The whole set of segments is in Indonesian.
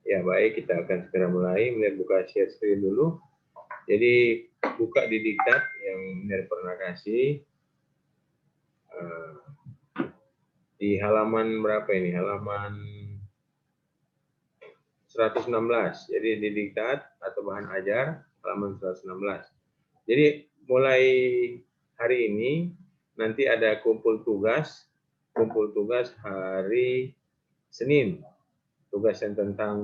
Ya, baik, kita akan segera mulai. Melihat buka share screen dulu. Jadi, buka di diktat yang Miner pernah kasih. Di halaman berapa ini? Halaman 116. Jadi, di diktat atau bahan ajar, halaman 116. Jadi, mulai hari ini, nanti ada kumpul tugas hari Senin. Tugas yang tentang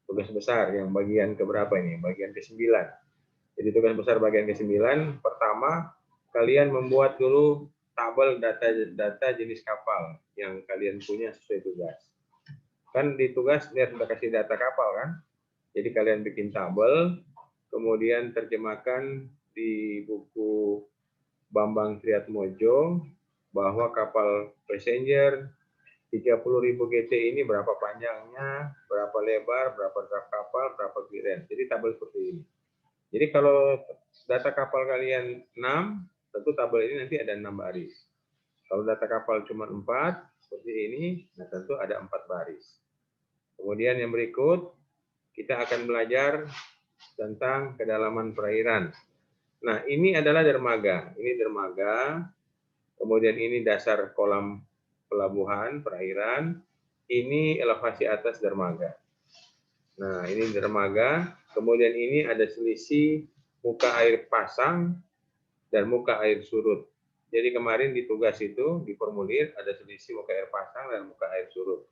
tugas besar yang bagian keberapa ini? Bagian ke-9. Jadi tugas besar bagian ke-9, pertama kalian membuat dulu tabel data jenis kapal yang kalian punya sesuai tugas. Kan di tugas dia sudah kasih data kapal kan? Jadi kalian bikin tabel, kemudian terjemahkan di buku Bambang Triatmojo bahwa kapal passenger 30.000 GT ini berapa panjangnya, berapa lebar, berapa draft kapal, berapa clearance. Jadi tabel seperti ini. Jadi kalau data kapal kalian 6, tentu tabel ini nanti ada 6 baris. Kalau data kapal cuma 4, seperti ini, nah tentu ada 4 baris. Kemudian yang berikut, kita akan belajar tentang kedalaman perairan. Nah, ini adalah dermaga. Ini dermaga, kemudian ini dasar kolam pelabuhan, perairan, ini elevasi atas dermaga. Nah, ini dermaga, kemudian ini ada selisih muka air pasang dan muka air surut. Jadi kemarin di tugas itu, di formulir, ada selisih muka air pasang dan muka air surut.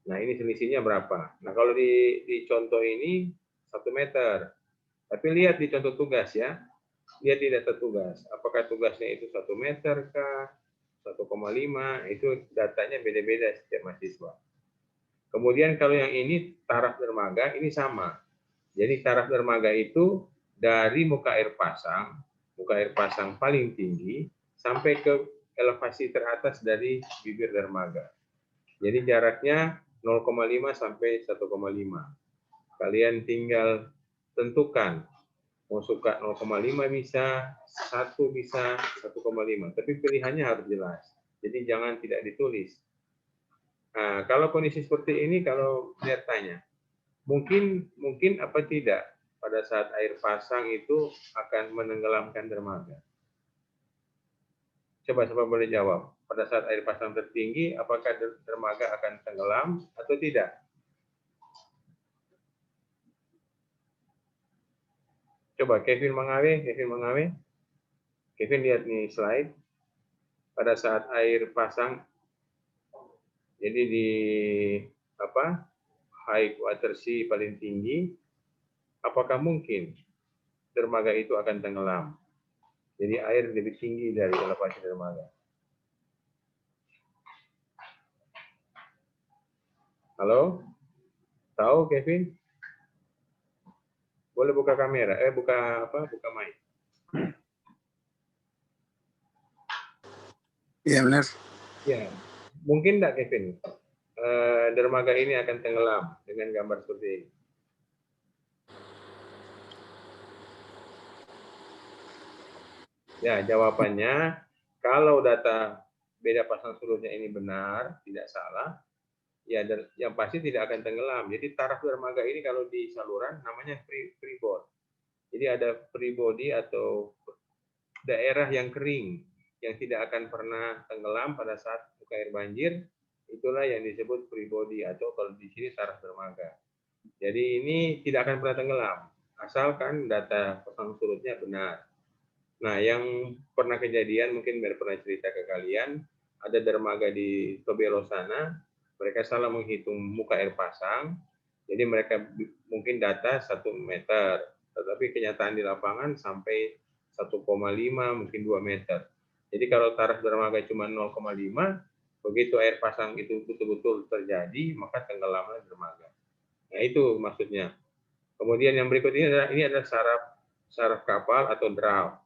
Nah, ini selisihnya berapa? Nah, kalau di contoh ini 1 meter. Tapi lihat di contoh tugas ya, lihat di data tugas. Apakah tugasnya itu 1 meter kah? 1,5, itu datanya beda-beda setiap mahasiswa. Kemudian kalau yang ini taraf dermaga, ini sama. Jadi taraf dermaga itu dari muka air pasang paling tinggi, sampai ke elevasi teratas dari bibir dermaga. Jadi jaraknya 0,5 sampai 1,5. Kalian tinggal tentukan, mau suka 0,5 bisa, 1 bisa, 1,5. Tapi pilihannya harus jelas. Jadi jangan tidak ditulis. Nah, kalau kondisi seperti ini, kalau lihat tanya, mungkin apa tidak pada saat air pasang itu akan menenggelamkan dermaga? Coba boleh jawab. Pada saat air pasang tertinggi, apakah dermaga akan tenggelam atau tidak? Coba Kevin Mangawe. Kevin lihat nih slide. Pada saat air pasang, jadi di high water sea paling tinggi, apakah mungkin dermaga itu akan tenggelam? Jadi air lebih tinggi dari elevasi dermaga. Halo? Tahu Kevin? Boleh buka kamera, buka mic. Iya benar. Ya, mungkin enggak Kevin? Dermaga ini akan tenggelam dengan gambar seperti ini. Ya, jawabannya kalau data beda pasang surutnya ini benar, tidak salah, ya yang pasti tidak akan tenggelam. Jadi taraf dermaga ini kalau di saluran namanya freeboard. Jadi ada free body atau daerah yang kering yang tidak akan pernah tenggelam pada saat muka air banjir, itulah yang disebut free body atau kalau di sini taraf dermaga. Jadi ini tidak akan pernah tenggelam asalkan data pasang surutnya benar. Nah, yang pernah kejadian, mungkin pernah cerita ke kalian, ada dermaga di Tobelo sana, mereka salah menghitung muka air pasang, jadi mereka mungkin data 1 meter, tetapi kenyataan di lapangan sampai 1,5, mungkin 2 meter. Jadi kalau taraf dermaga cuma 0,5, begitu air pasang itu betul-betul terjadi, maka tenggelamlah dermaga. Nah, itu maksudnya. Kemudian yang berikut ini adalah saraf kapal atau draft.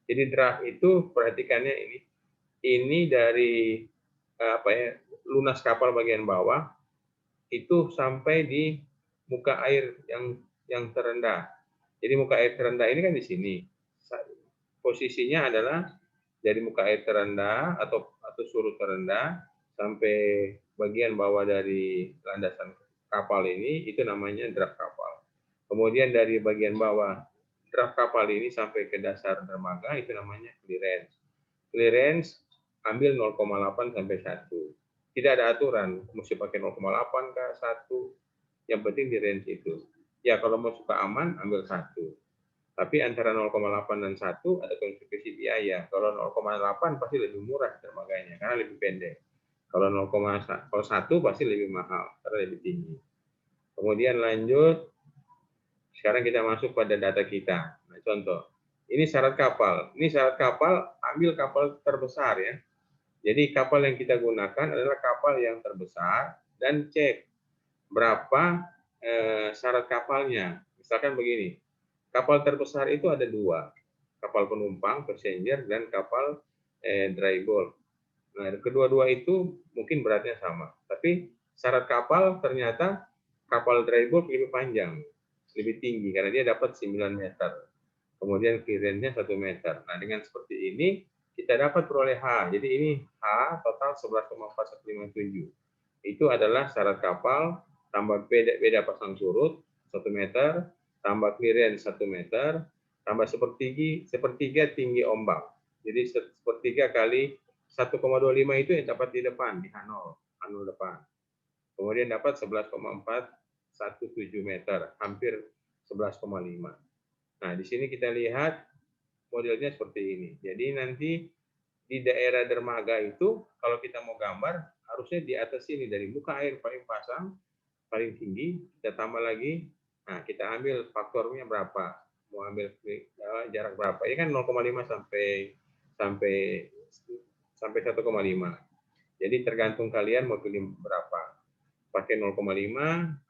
Jadi draft itu perhatikannya ini dari lunas kapal bagian bawah itu sampai di muka air yang terendah. Jadi muka air terendah ini kan di sini. Posisinya adalah dari muka air terendah atau surut terendah sampai bagian bawah dari landasan kapal ini itu namanya draft kapal. Kemudian dari bagian bawah draft kapal ini sampai ke dasar dermaga itu namanya clearance. Clearance ambil 0,8 sampai 1. Tidak ada aturan mesti pakai 0,8 ke 1. Yang penting di range itu. Ya kalau mau suka aman ambil 1. Tapi antara 0,8 dan 1 ada konsekuensi biaya. Kalau 0,8 pasti lebih murah dermaganya karena lebih pendek. Kalau 0,1 pasti lebih mahal karena lebih tinggi. Kemudian lanjut, sekarang kita masuk pada data kita. Nah, contoh, ini syarat kapal. Ini syarat kapal, ambil kapal terbesar ya. Jadi kapal yang kita gunakan adalah kapal yang terbesar dan cek berapa syarat kapalnya. Misalkan begini, kapal terbesar itu ada 2, kapal penumpang, passenger, dan kapal dry bulk. Nah, kedua-dua itu mungkin beratnya sama, tapi syarat kapal ternyata kapal dry bulk lebih panjang, lebih tinggi karena dia dapat 9 meter. Kemudian clearance-nya 1 meter. Nah, dengan seperti ini kita dapat peroleh H. Jadi ini H total 11,4157. Itu adalah syarat kapal tambah beda pasang surut 1 meter, tambah clearance 1 meter, tambah sepertiga tinggi ombak. Jadi sepertiga kali 1,25 itu yang dapat di depan, di H0 depan. Kemudian dapat 11,417 meter, hampir 11,5. Nah, di sini kita lihat modelnya seperti ini. Jadi nanti di daerah dermaga itu, kalau kita mau gambar, harusnya di atas sini, dari muka air paling pasang, paling tinggi, kita tambah lagi, nah kita ambil faktornya berapa, mau ambil jarak berapa, ya kan 0,5 sampai 1,5. Jadi tergantung kalian mau pilih berapa, pakai 0,5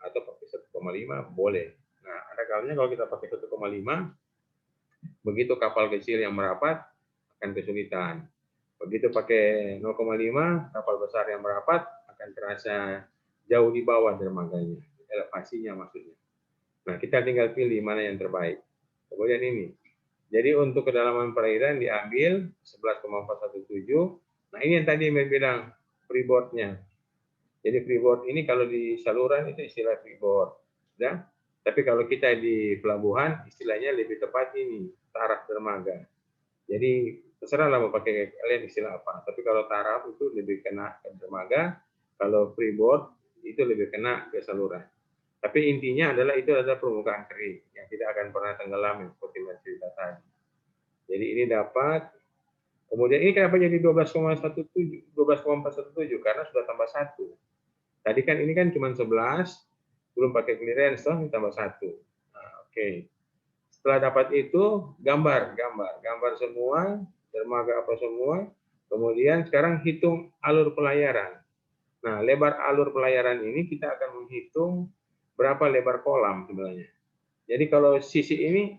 atau pakai 1,5 boleh. Nah, ada kalanya kalau kita pakai 1,5, begitu kapal kecil yang merapat akan kesulitan. Begitu pakai 0,5, kapal besar yang merapat akan terasa jauh di bawah dermaganya, elevasinya maksudnya. Nah, kita tinggal pilih mana yang terbaik. Kemudian ini. Jadi untuk kedalaman perairan diambil 11,417. Nah, ini yang tadi saya bilang freeboard-nya. Jadi freeboard ini kalau di saluran itu istilah freeboard. Ya? Tapi kalau kita di pelabuhan istilahnya lebih tepat ini, taraf dermaga. Jadi terserahlah mau pakai kalian istilah apa. Tapi kalau taraf itu lebih kena ke dermaga, kalau freeboard itu lebih kena ke saluran. Tapi intinya adalah itu adalah permukaan kering yang tidak akan pernah tenggelam seperti yang cerita tadi. Jadi ini dapat. Kemudian ini kenapa jadi 12,417 karena sudah tambah 1. Tadi kan ini kan cuma 11, belum pakai clearance, tambah 1. Nah, oke. Setelah dapat itu, gambar semua, dermaga apa semua. Kemudian sekarang hitung alur pelayaran. Nah, lebar alur pelayaran ini kita akan menghitung berapa lebar kolam sebenarnya. Jadi kalau sisi ini,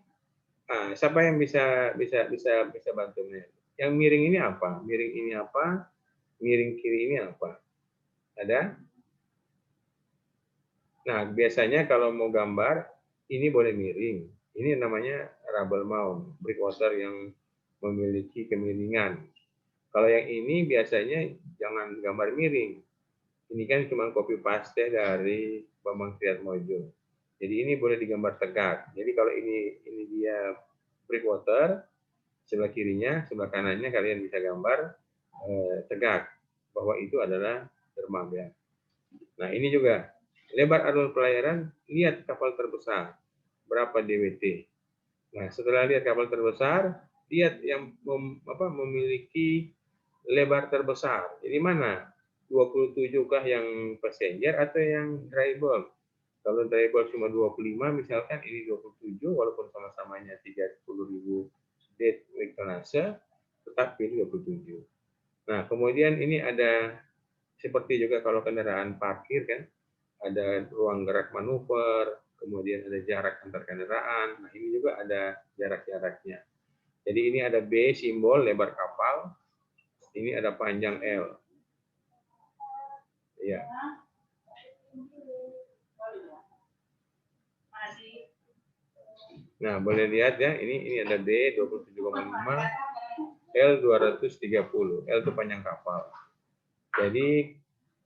siapa yang bisa bantu? Yang miring ini apa? Miring ini apa? Miring kiri ini apa? Ada? Nah, biasanya kalau mau gambar, ini boleh miring. Ini namanya rubble mount, breakwater yang memiliki kemiringan. Kalau yang ini biasanya jangan gambar miring. Ini kan cuma copy paste dari Bambang Triatmojo. Jadi ini boleh digambar tegak. Jadi kalau ini dia breakwater, sebelah kirinya, sebelah kanannya kalian bisa gambar tegak bahwa itu adalah dermaga. Nah, ini juga lebar alur pelayaran, lihat kapal terbesar berapa DWT. Nah, setelah lihat kapal terbesar, lihat yang memiliki lebar terbesar. Jadi mana? 27 kah yang passenger atau yang dry bulk? Kalau dry bulk cuma 25, misalkan ini 27, walaupun sama-samanya 30.000 deadweight tonnage, tetap pilih 27. Nah, kemudian ini ada seperti juga kalau kendaraan parkir kan, ada ruang gerak manuver, kemudian ada jarak antar kendaraan. Nah, ini juga ada jarak-jaraknya. Jadi ini ada B, simbol lebar kapal. Ini ada panjang L. Ya. Nah, boleh lihat ya, ini ada D 27,5, L 230. L itu panjang kapal. Jadi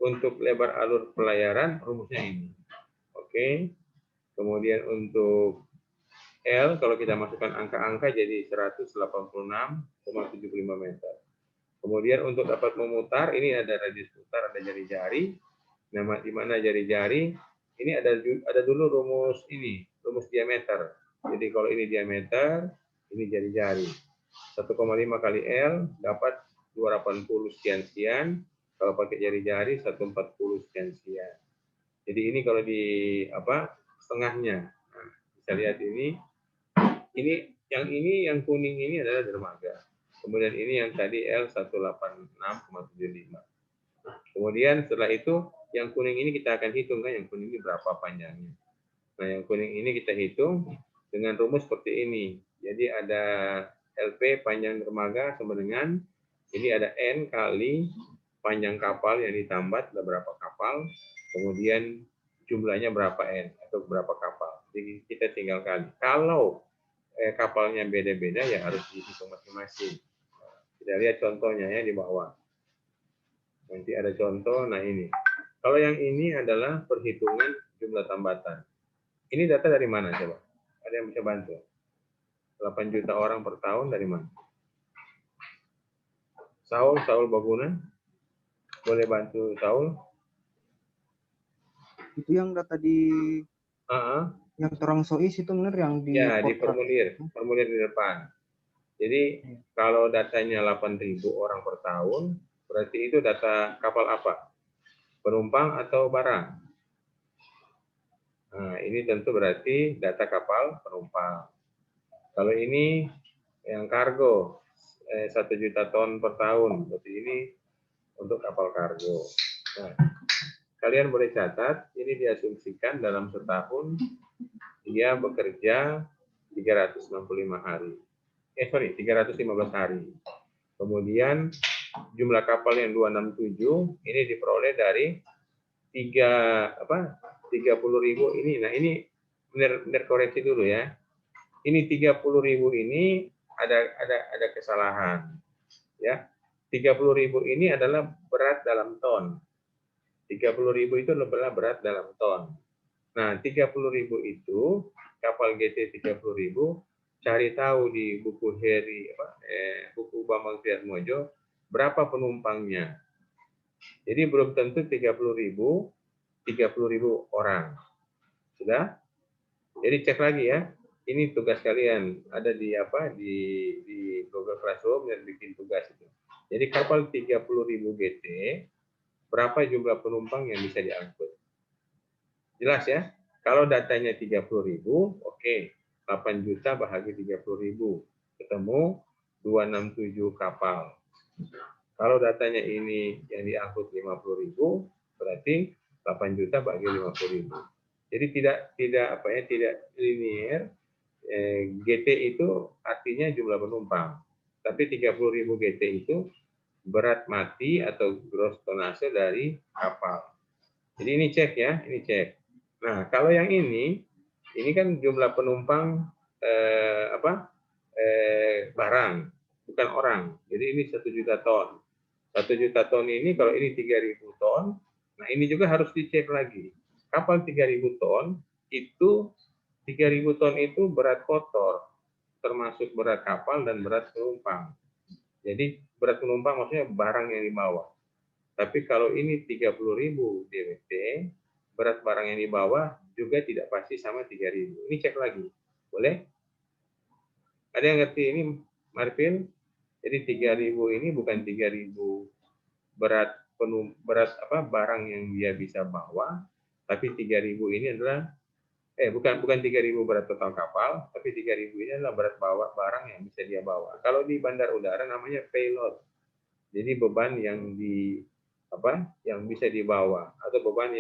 untuk lebar alur pelayaran rumusnya ini. Oke. Kemudian untuk L, kalau kita masukkan angka-angka jadi 186,75 meter. Kemudian untuk dapat memutar, ini ada radius putar, ada jari-jari. Nah, di mana jari-jari, ini ada dulu rumus diameter. Jadi kalau ini diameter, ini jari-jari. 1,5 kali L dapat 280 sekian-sekian. Kalau pakai jari-jari 140 sekian-sekian. Jadi ini kalau di setengahnya. Nah, bisa lihat ini yang kuning ini adalah dermaga. Kemudian ini yang tadi L 186,75. Kemudian setelah itu yang kuning ini kita akan hitung kan, yang kuning ini berapa panjangnya. Nah, yang kuning ini kita hitung dengan rumus seperti ini. Jadi ada LP panjang dermaga sama dengan ini ada N kali panjang kapal yang ditambat, ada berapa kapal, kemudian jumlahnya berapa N atau berapa kapal. Jadi kita tinggal kali. Kalau kapalnya beda-beda ya harus dihitung masing-masing. Kita lihat contohnya ya di bawah. Nanti ada contoh, nah ini. Kalau yang ini adalah perhitungan jumlah tambatan. Ini data dari mana coba? Ada yang bisa bantu? 8 juta orang per tahun dari mana? Saul Baguna? Boleh bantu Saul? Itu yang data di yang terang sois itu benar yang di di formulir di depan. Jadi kalau datanya 8.000 orang per tahun, berarti itu data kapal apa? Penumpang atau barang? Nah, ini tentu berarti data kapal penumpang. Kalau ini yang kargo 1 juta ton per tahun, berarti ini untuk kapal kargo. Nah, kalian boleh catat, ini diasumsikan dalam setahun dia bekerja 365 hari. 315 hari. Kemudian jumlah kapal yang 267 ini diperoleh dari 30.000 ini. Nah, ini benar koreksi dulu ya. Ini 30.000 ini ada kesalahan. Ya. 30.000 ini adalah berat dalam ton. 30.000 itu adalah berat dalam ton. Nah, 30.000 itu kapal GT 30.000 cari tahu di buku buku Bambang Triatmojo berapa penumpangnya. Jadi belum tentu 30.000 orang. Sudah? Jadi cek lagi ya. Ini tugas kalian ada di Google Classroom dan bikin tugas itu. Jadi kapal 30.000 GT berapa jumlah penumpang yang bisa diangkut? Jelas ya? Kalau datanya 30.000, oke. 8 juta bahagi 30.000. Ketemu 267 kapal. Kalau datanya ini yang diangkut 50.000, berarti 8 juta bagi 50.000. Jadi tidak linear. GT itu artinya jumlah penumpang. Tapi 30.000 GT itu berat mati atau gross tonnage dari kapal. Jadi ini cek ya, ini cek. Nah, kalau yang ini kan jumlah penumpang barang, bukan orang. Jadi ini 1 juta ton. 1 juta ton ini kalau ini 3.000 ton, nah ini juga harus dicek lagi. Kapal 3.000 ton itu 3.000 ton itu berat kotor, termasuk berat kapal dan berat penumpang. Jadi berat penumpang maksudnya barang yang dibawa. Tapi kalau ini 30.000 DWT, berat barang yang dibawa juga tidak pasti sama 3.000. Ini cek lagi. Boleh? Ada yang ngerti ini, Marvin? Jadi 3.000 ini bukan 3.000 berat barang yang dia bisa bawa, tapi 3.000 ini adalah bukan 3.000 berat total kapal, tapi 3.000 ini adalah berat bawa barang yang bisa dia bawa. Kalau di bandar udara namanya payload. Jadi beban yang yang bisa dibawa atau beban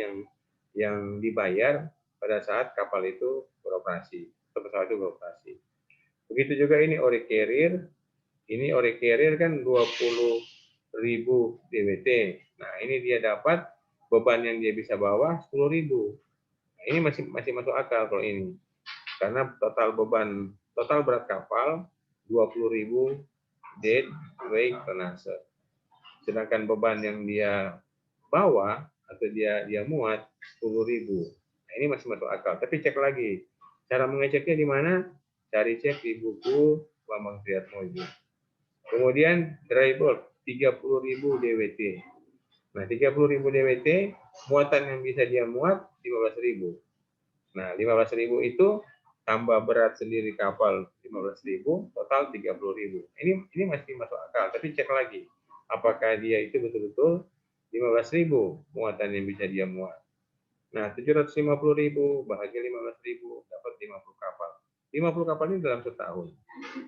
yang dibayar pada saat kapal itu beroperasi atau pesawat itu beroperasi. Begitu juga ini ore carrier. Ini ore carrier kan 20.000 DWT. Nah, ini dia dapat beban yang dia bisa bawa 10.000. Nah, ini masih masuk akal kalau ini. Karena total berat kapal 20.000 dead weight tonnage. Sedangkan beban yang dia bawa atau dia muat 10.000. Nah, Ini masih masuk akal. Tapi cek lagi. Cara mengeceknya di mana? Cari cek di buku Bambang Triatmojo. Kemudian dry bulk 30.000 DWT. Nah, 30.000 DWT, muatan yang bisa dia muat 15.000. Nah, 15.000 itu tambah berat sendiri kapal 15.000, total 30.000. Ini masih masuk akal, tapi cek lagi apakah dia itu betul-betul 15.000 muatan yang bisa dia muat. Nah, 750.000 bahagia 15.000 dapat 50 kapal. 50 kapal ini dalam setahun.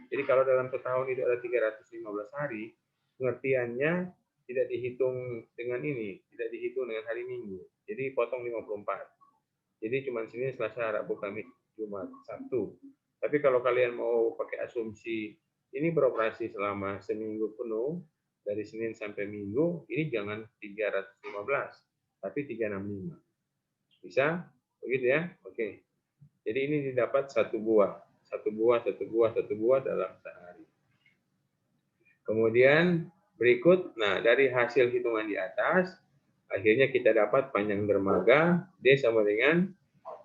Jadi kalau dalam setahun itu ada 315 hari, pengertiannya tidak dihitung dengan ini, tidak dihitung dengan hari Minggu. Jadi potong 54. Jadi cuma Senin, Selasa, Rabu, Kamis, Jumat, Sabtu. Tapi kalau kalian mau pakai asumsi ini beroperasi selama seminggu penuh, dari Senin sampai Minggu, ini jangan 315, tapi 365. Bisa? Begitu ya? Oke. Jadi ini didapat satu buah dalam sehari. Kemudian berikut, nah dari hasil hitungan di atas, akhirnya kita dapat panjang dermaga D sama dengan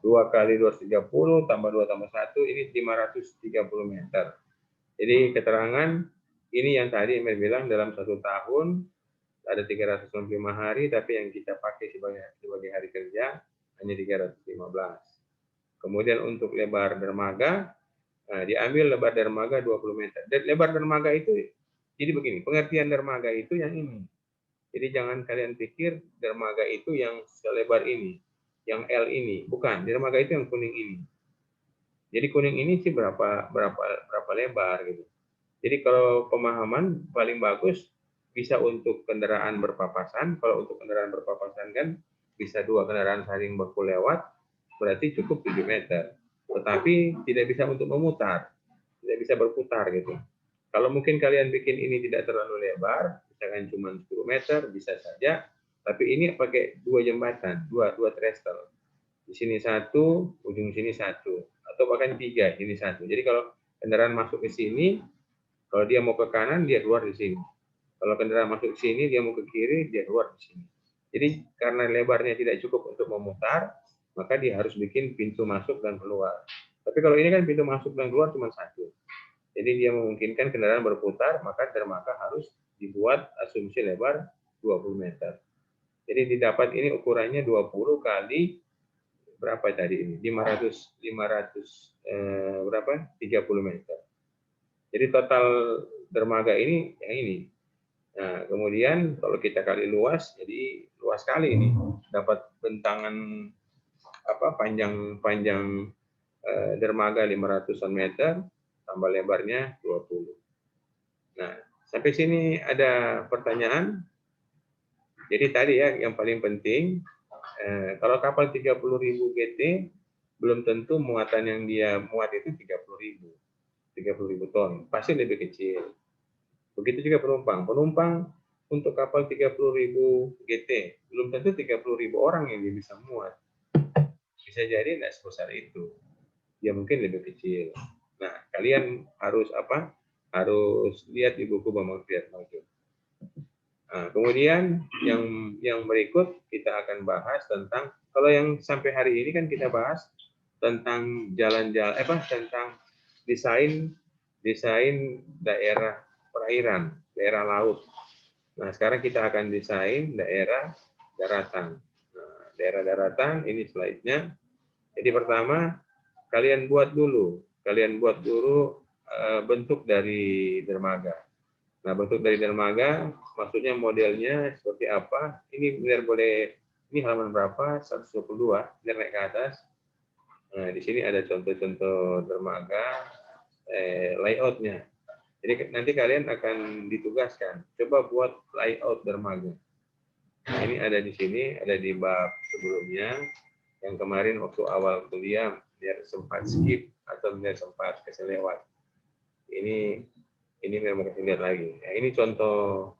2 kali 230 tambah 2 tambah 1, ini 530 meter. Jadi keterangan ini yang tadi Emil bilang dalam 1 tahun ada 365 hari, tapi yang kita pakai sebagai hari kerja hanya 315. Kemudian untuk lebar dermaga, nah, diambil lebar dermaga 20 meter. Dan lebar dermaga itu, jadi begini, pengertian dermaga itu yang ini. Jadi jangan kalian pikir dermaga itu yang selebar ini, yang L ini. Bukan, dermaga itu yang kuning ini. Jadi kuning ini sih berapa lebar gitu. Jadi kalau pemahaman paling bagus bisa untuk kendaraan berpapasan. Kalau untuk kendaraan berpapasan kan bisa 2 kendaraan saling baku lewat, berarti cukup 7 meter. Tetapi tidak bisa untuk memutar, tidak bisa berputar gitu. Kalau mungkin kalian bikin ini tidak terlalu lebar, misalkan cuma 10 meter, bisa saja. Tapi ini pakai 2 jembatan, dua trestle. Di sini satu, ujung sini satu. Atau bahkan 3, ini satu. Jadi kalau kendaraan masuk ke sini, kalau dia mau ke kanan, dia keluar di sini. Kalau kendaraan masuk ke sini, dia mau ke kiri, dia keluar di sini. Jadi karena lebarnya tidak cukup untuk memutar, maka dia harus bikin pintu masuk dan keluar. Tapi kalau ini kan pintu masuk dan keluar cuma satu. Jadi dia memungkinkan kendaraan berputar, maka dermaga harus dibuat asumsi lebar 20 meter. Jadi didapat ini ukurannya 20 kali berapa tadi ini? 500 berapa? 30 meter. Jadi total dermaga ini yang ini. Nah, kemudian kalau kita kali luas, jadi luas sekali ini. Dapat bentangan panjang dermaga 500-an meter, tambah lebarnya 20. Nah, sampai sini ada pertanyaan. Jadi tadi ya yang paling penting, kalau kapal 30.000 GT belum tentu muatan yang dia muat itu 30.000 ton, pasti lebih kecil. Begitu juga penumpang. Penumpang untuk kapal 30.000 GT belum tentu 30.000 orang yang dia bisa muat. Bisa jadi tidak sebesar itu. Dia mungkin lebih kecil. Nah, kalian harus apa? Harus lihat di buku Bambang Triatmojo. Nah, kemudian yang berikut kita akan bahas tentang, kalau yang sampai hari ini kan kita bahas tentang tentang desain daerah perairan, daerah laut. Nah, sekarang kita akan desain daerah daratan. Nah, daerah daratan ini slide-nya. Jadi pertama kalian buat dulu bentuk dari dermaga. Nah, bentuk dari dermaga maksudnya modelnya seperti apa? Ini biar boleh, ini halaman berapa? 122, biar naik ke atas. Nah, di sini ada contoh-contoh dermaga, layoutnya. Jadi nanti kalian akan ditugaskan, coba buat layout dermaga. Nah, ini ada di sini, ada di bab sebelumnya, yang kemarin waktu awal kuliah, biar sempat skip atau biar sempat keselewat. Ini memang kasih lihat lagi. Nah, ini contoh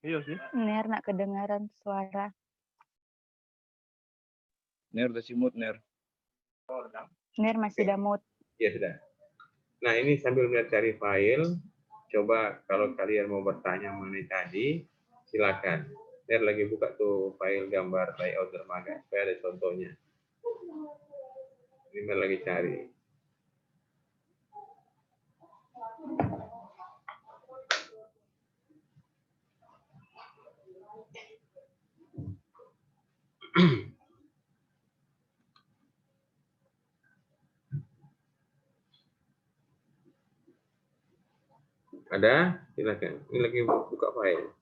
Iya sih. Ner nak kedengaran suara. Ner udah simut Ner. Ner masih damut. Ya sudah. Nah, ini sambil melihat cari file, coba kalau kalian mau bertanya mengenai tadi, silakan. Ner lagi buka tuh file gambar layout dermaga, supaya ada contohnya. Ini Ner lagi cari. Ada? Silakan. Ini lagi buka file.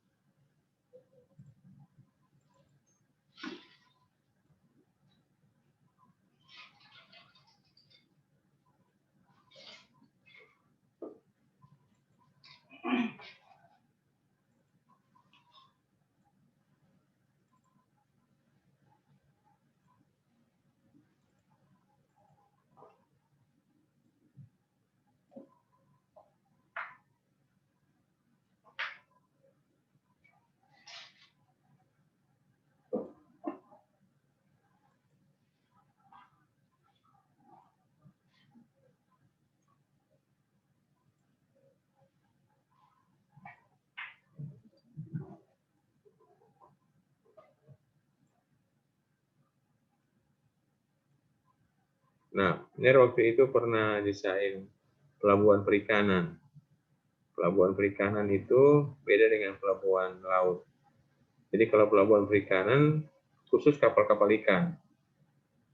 Nah, Ner waktu itu pernah desain pelabuhan perikanan. Pelabuhan perikanan itu beda dengan pelabuhan laut. Jadi kalau pelabuhan perikanan khusus kapal-kapal ikan.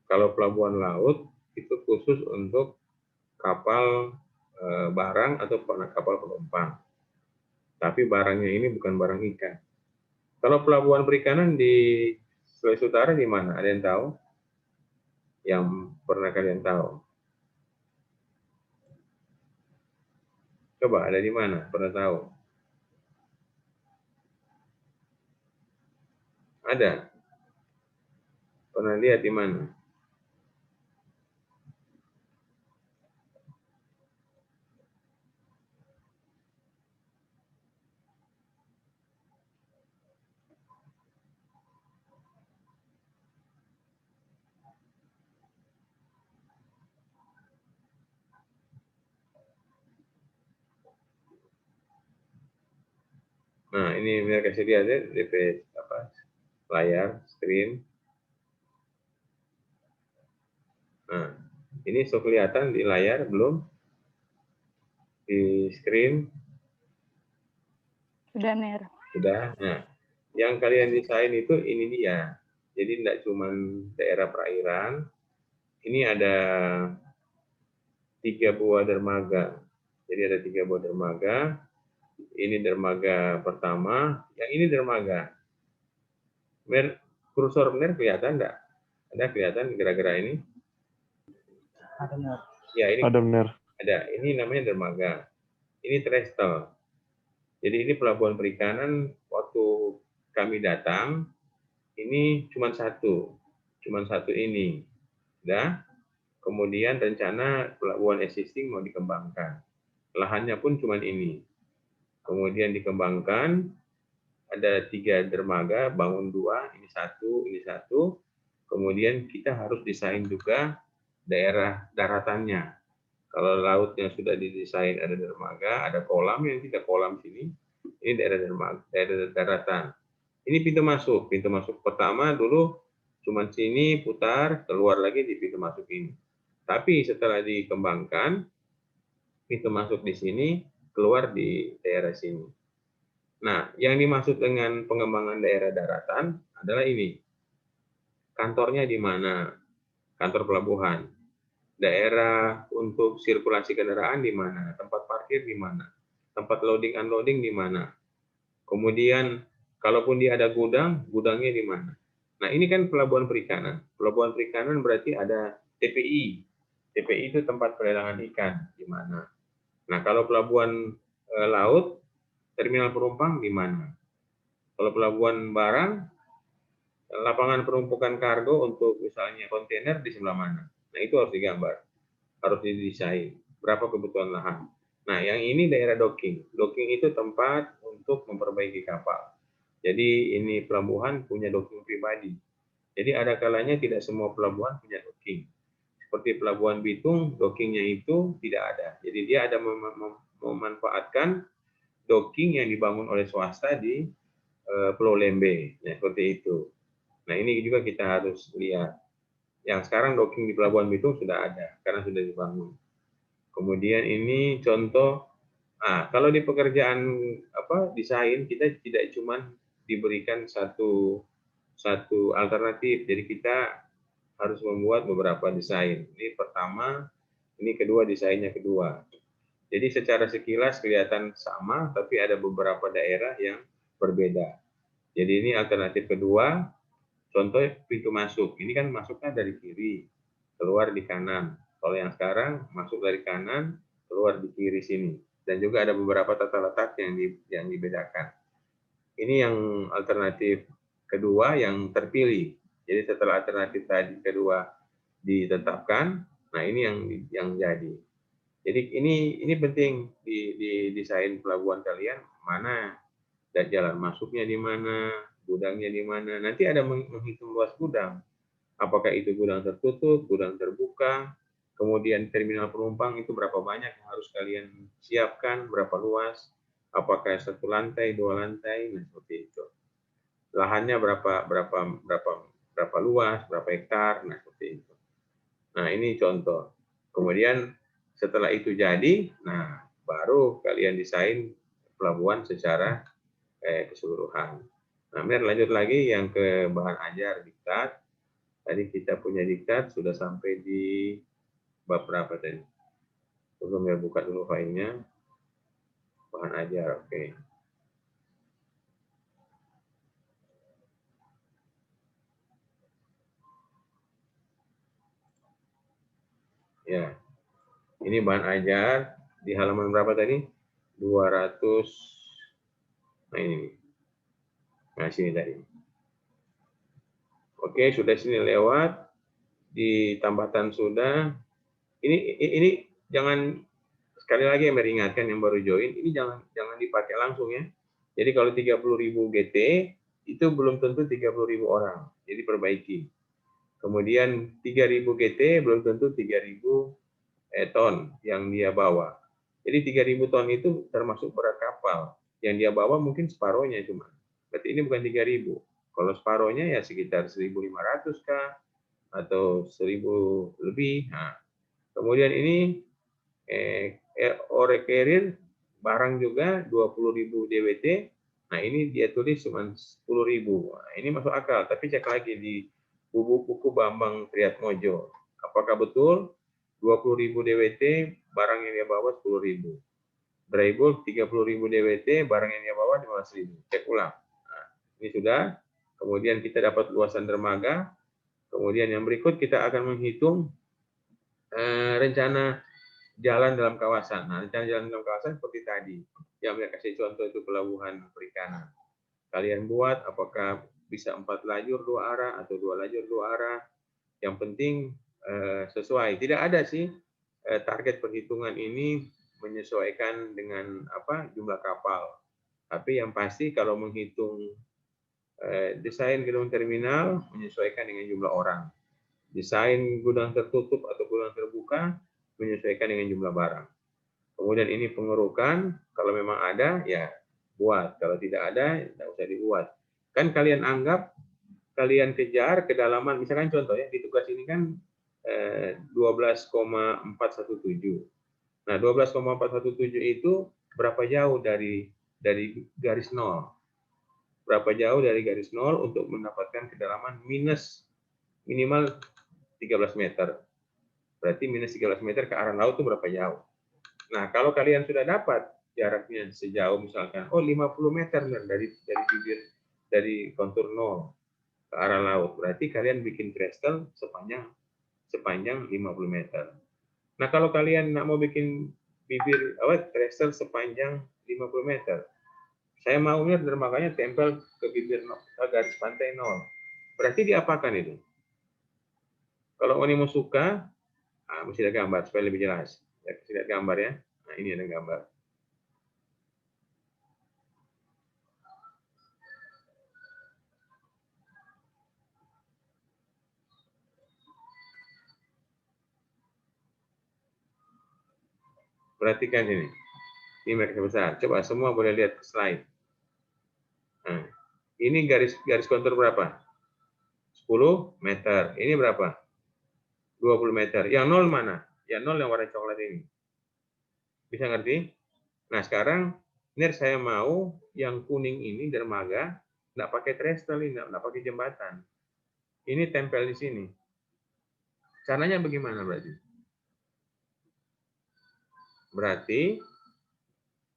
Kalau pelabuhan laut itu khusus untuk kapal barang atau kapal penumpang. Tapi barangnya ini bukan barang ikan. Kalau pelabuhan perikanan di Sulawesi Utara di mana? Ada yang tahu? Yang pernah kalian tahu? Coba ada di mana? Pernah tahu? Ada? Pernah lihat di mana? Nah, ini mereka kasih lihat ya, DP layar, screen. Nah, ini sudah kelihatan di layar belum? Di screen Sudah Ner. sudah. Nah, yang kalian desain itu ini dia. Jadi tidak cuma daerah perairan. Ini ada 3 buah dermaga. Jadi ada 3 buah dermaga. Ini dermaga pertama, yang ini dermaga. Kursor benar kelihatan enggak? Ada kelihatan kira-kira ini? Ada Ner. Ya, ini Ada bener. ada. Ini namanya dermaga. Ini trestle. Jadi ini pelabuhan perikanan waktu kami datang ini cuma satu ini. Udah. Kemudian rencana pelabuhan existing mau dikembangkan. Lahannya pun cuma ini. Kemudian dikembangkan, ada 3 dermaga, bangun 2, ini satu. Kemudian kita harus desain juga daerah daratannya. Kalau lautnya sudah didesain ada dermaga, ada kolam, yang tidak kolam sini, ini daerah dermaga, daerah daratan. Ini pintu masuk pertama dulu cuma sini putar, keluar lagi di pintu masuk ini. Tapi setelah dikembangkan, pintu masuk di sini, keluar di daerah sini. Nah, yang dimaksud dengan pengembangan daerah daratan adalah ini. Kantornya di mana? Kantor pelabuhan. Daerah untuk sirkulasi kendaraan di mana? Tempat parkir di mana? Tempat loading unloading di mana? Kemudian, kalaupun dia ada gudang, gudangnya di mana? Nah, ini kan pelabuhan perikanan. Pelabuhan perikanan berarti ada TPI. TPI itu tempat pelelangan ikan di mana? Nah, kalau pelabuhan laut, terminal penumpang di mana? Kalau pelabuhan barang, lapangan penumpukan kargo untuk misalnya kontainer di sebelah mana? Nah, itu harus digambar, harus didesain. Berapa kebutuhan lahan? Nah, yang ini daerah docking. Docking itu tempat untuk memperbaiki kapal. Jadi ini pelabuhan punya docking pribadi. Jadi ada kalanya tidak semua pelabuhan punya docking. Seperti Pelabuhan Bitung, dockingnya itu tidak ada. Jadi dia ada memanfaatkan docking yang dibangun oleh swasta di Pulau Lembe, ya, seperti itu. Nah ini juga kita harus lihat. Yang sekarang docking di Pelabuhan Bitung sudah ada karena sudah dibangun. Kemudian ini contoh, kalau di pekerjaan desain kita tidak cuma diberikan satu alternatif, jadi kita harus membuat beberapa desain. Ini pertama, ini kedua, desainnya kedua. Jadi secara sekilas kelihatan sama, tapi ada beberapa daerah yang berbeda. Jadi ini alternatif kedua, contoh pintu masuk. Ini kan masuknya dari kiri, keluar di kanan. Kalau yang sekarang masuk dari kanan, keluar di kiri sini. Dan juga ada beberapa tata letak yang dibedakan. Ini yang alternatif kedua yang terpilih. Jadi setelah alternatif tadi kedua ditetapkan, nah ini yang jadi. Jadi ini penting di desain pelabuhan kalian, mana dan jalan masuknya di mana, gudangnya di mana. Nanti ada menghitung luas gudang. Apakah itu gudang tertutup, gudang terbuka, kemudian terminal penumpang itu berapa banyak yang harus kalian siapkan, berapa luas, apakah satu lantai, dua lantai, nah seperti itu. Lahannya berapa luas, berapa hektar, nah seperti itu. Nah ini contoh. Kemudian setelah itu jadi, nah baru kalian desain pelabuhan secara keseluruhan. Nah, kemudian lanjut lagi yang ke bahan ajar diktat. Tadi kita punya diktat sudah sampai di bab berapa tadi? Belum ya, buka dulu filenya. Bahan ajar, oke. Ya, ini bahan ajar di halaman berapa tadi? 200. Nah ini. Nah sini tadi. Oke, sudah sini lewat. Di tambatan sudah. Ini jangan, sekali lagi yang meringatkan yang baru join, ini jangan dipakai langsung ya. Jadi kalau 30.000 GT itu belum tentu 30.000 orang. Jadi perbaiki. Kemudian 3.000 GT belum tentu 3.000 ton yang dia bawa. Jadi 3.000 ton itu termasuk berat kapal. Yang dia bawa mungkin separohnya cuma. Berarti ini bukan 3.000. Kalau separohnya ya sekitar 1.500 kah atau 1.000 lebih. Nah, kemudian ini ore carrier barang juga 20.000 DWT. Nah, ini dia tulis cuma 10.000. Nah, ini masuk akal, tapi cek lagi di buku Bambang Triatmojo. Apakah betul 20.000 DWT barang yang dia bawa 10.000? Dry bulk 30.000 DWT barang yang dia bawa 15.000. Cek ulang. Nah, ini sudah. Kemudian kita dapat luasan dermaga. Kemudian yang berikut kita akan menghitung rencana jalan dalam kawasan. Nah, rencana jalan dalam kawasan seperti tadi. Yang saya kasih contoh itu pelabuhan perikanan. Kalian buat apakah bisa 4 lajur 2 arah atau 2 lajur 2 arah. Yang penting sesuai. Tidak ada sih target perhitungan ini menyesuaikan dengan jumlah kapal. Tapi yang pasti kalau menghitung desain gedung terminal menyesuaikan dengan jumlah orang. Desain gudang tertutup atau gudang terbuka menyesuaikan dengan jumlah barang. Kemudian ini pengerukan, kalau memang ada ya buat, kalau tidak ada tidak usah dibuat. Kan kalian anggap, kalian kejar kedalaman, misalkan contoh ya, di tugas ini kan 12,417. Nah, 12,417 itu berapa jauh dari garis nol? Berapa jauh dari garis nol untuk mendapatkan kedalaman minus minimal 13 meter. Berarti minus 13 meter ke arah laut itu berapa jauh? Nah, kalau kalian sudah dapat jaraknya sejauh misalkan 50 meter dari kontur nol ke arah laut, berarti kalian bikin trestle sepanjang 50 meter. Nah, kalau kalian nggak mau bikin bibir trestle sepanjang 50 meter, saya maunya dermaganya tempel ke bibir garis pantai nol. Berarti diapakan itu? Kalau mau suka, mesti ada gambar supaya lebih jelas. Ya, lihat gambar ya. Nah, ini ada gambar. Perhatikan ini. Ini garis besar. Coba semua boleh lihat ke slide. Nah, ini garis kontur berapa? 10 meter. Ini berapa? 20 meter. Yang 0 mana? Yang 0 yang warna coklat ini. Bisa ngerti? Nah, sekarang ini saya mau yang kuning ini dermaga, nggak pakai trestle, nggak pakai jembatan. Ini tempel di sini. Caranya bagaimana berarti? Berarti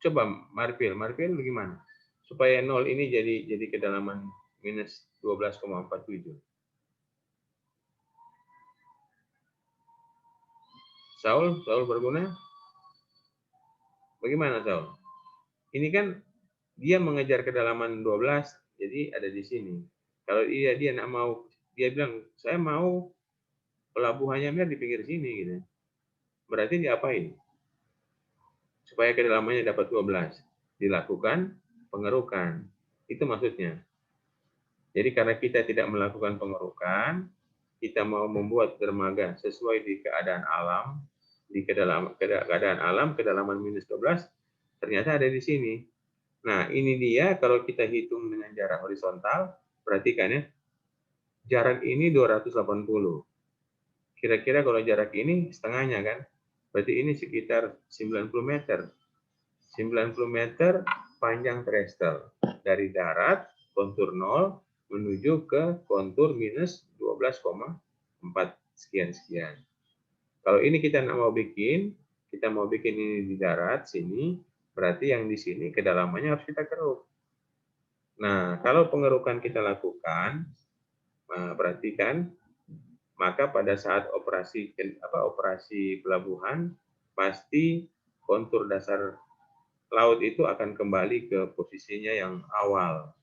coba Marpil bagaimana? Supaya 0 ini jadi kedalaman minus 12,47. Saul berguna? Bagaimana Saul? Ini kan dia mengejar kedalaman 12, jadi ada di sini. Kalau dia nggak mau, dia bilang saya mau pelabuhannya biar di pinggir sini gitu. Berarti diapain? Supaya kedalamannya dapat 12. Dilakukan pengerukan. Itu maksudnya. Jadi karena kita tidak melakukan pengerukan, kita mau membuat dermaga sesuai di keadaan alam, di keadaan alam kedalaman minus 12, ternyata ada di sini. Nah, ini dia kalau kita hitung dengan jarak horizontal, perhatikan ya, jarak ini 280. Kira-kira kalau jarak ini setengahnya kan, berarti ini sekitar 90 meter. 90 meter panjang trestle. Dari darat, kontur 0, menuju ke kontur minus 12,4 sekian-sekian. Kalau ini kita mau bikin ini di darat, sini, berarti yang di sini kedalamannya harus kita keruk. Nah, kalau pengerukan kita lakukan, perhatikan, maka pada saat operasi pelabuhan, pasti kontur dasar laut itu akan kembali ke posisinya yang awal.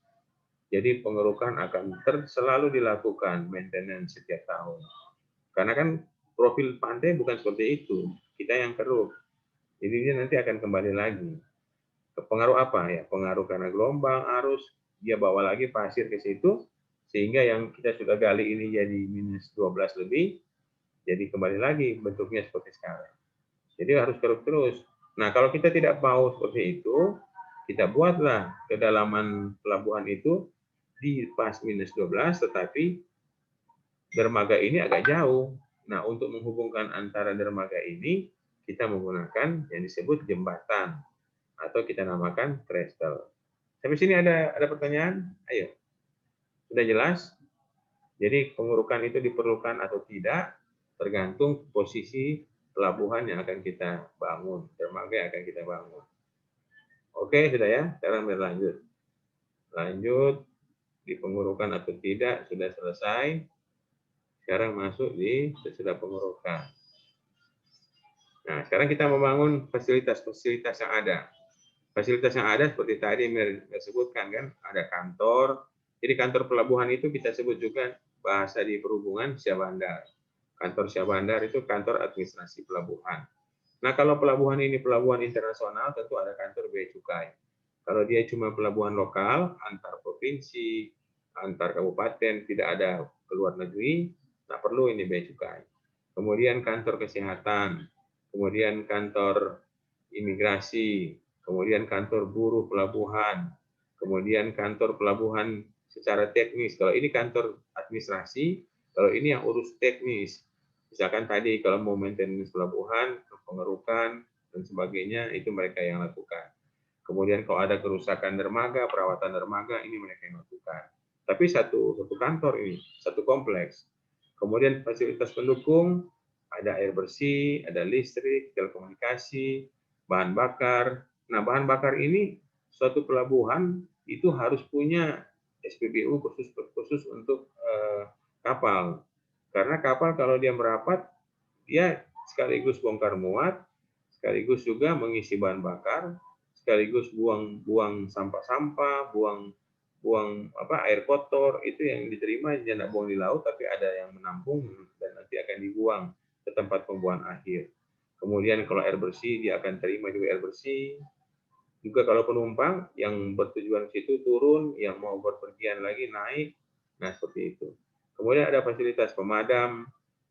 Jadi pengerukan akan selalu dilakukan maintenance setiap tahun. Karena kan profil pantai bukan seperti itu, kita yang keruk. Jadi dia nanti akan kembali lagi. Pengaruh apa ya? Pengaruh karena gelombang, arus, dia bawa lagi pasir ke situ, sehingga yang kita sudah gali ini jadi minus 12 lebih, jadi kembali lagi bentuknya seperti sekarang. Jadi harus keruk terus. Nah, kalau kita tidak mau seperti itu, kita buatlah kedalaman pelabuhan itu di pas minus 12, tetapi dermaga ini agak jauh. Nah, untuk menghubungkan antara dermaga ini, kita menggunakan yang disebut jembatan, atau kita namakan trestle. Sampai sini ada pertanyaan? Ayo. Sudah jelas? Jadi pengurukan itu diperlukan atau tidak, tergantung posisi pelabuhan yang akan kita bangun, dermaga yang akan kita bangun. Oke, sudah ya. Sekarang berlanjut. Lanjut, di pengurukan atau tidak, sudah selesai. Sekarang masuk di sesudah pengurukan. Nah, sekarang kita membangun fasilitas-fasilitas yang ada. Fasilitas yang ada seperti tadi saya sebutkan kan, ada kantor. Jadi kantor pelabuhan itu kita sebut juga bahasa di perhubungan Syahbandar. Kantor Syahbandar itu kantor administrasi pelabuhan. Nah, kalau pelabuhan ini pelabuhan internasional, tentu ada kantor bea cukai. Kalau dia cuma pelabuhan lokal, antar provinsi, antar kabupaten, tidak ada ke luar negeri, tak perlu ini bea cukai. Kemudian kantor kesehatan, kemudian kantor imigrasi, kemudian kantor buruh pelabuhan, kemudian kantor pelabuhan secara teknis. Kalau ini kantor administrasi, kalau ini yang urus teknis. Misalkan tadi kalau mau maintenance pelabuhan, pengerukan, dan sebagainya, itu mereka yang lakukan. Kemudian kalau ada kerusakan dermaga, perawatan dermaga, ini mereka yang lakukan. Tapi satu kantor ini, satu kompleks. Kemudian fasilitas pendukung, ada air bersih, ada listrik, telekomunikasi, bahan bakar. Nah, bahan bakar ini suatu pelabuhan itu harus punya SPBU khusus untuk kapal. Karena kapal kalau dia merapat, dia sekaligus bongkar muat, sekaligus juga mengisi bahan bakar, sekaligus buang sampah-sampah, buang air kotor, itu yang diterima dia tidak buang di laut, tapi ada yang menampung dan nanti akan dibuang ke tempat pembuangan akhir. Kemudian kalau air bersih, dia akan terima juga air bersih. Juga kalau penumpang yang bertujuan ke situ turun, yang mau berpergian lagi naik, nah seperti itu. Kemudian ada fasilitas pemadam,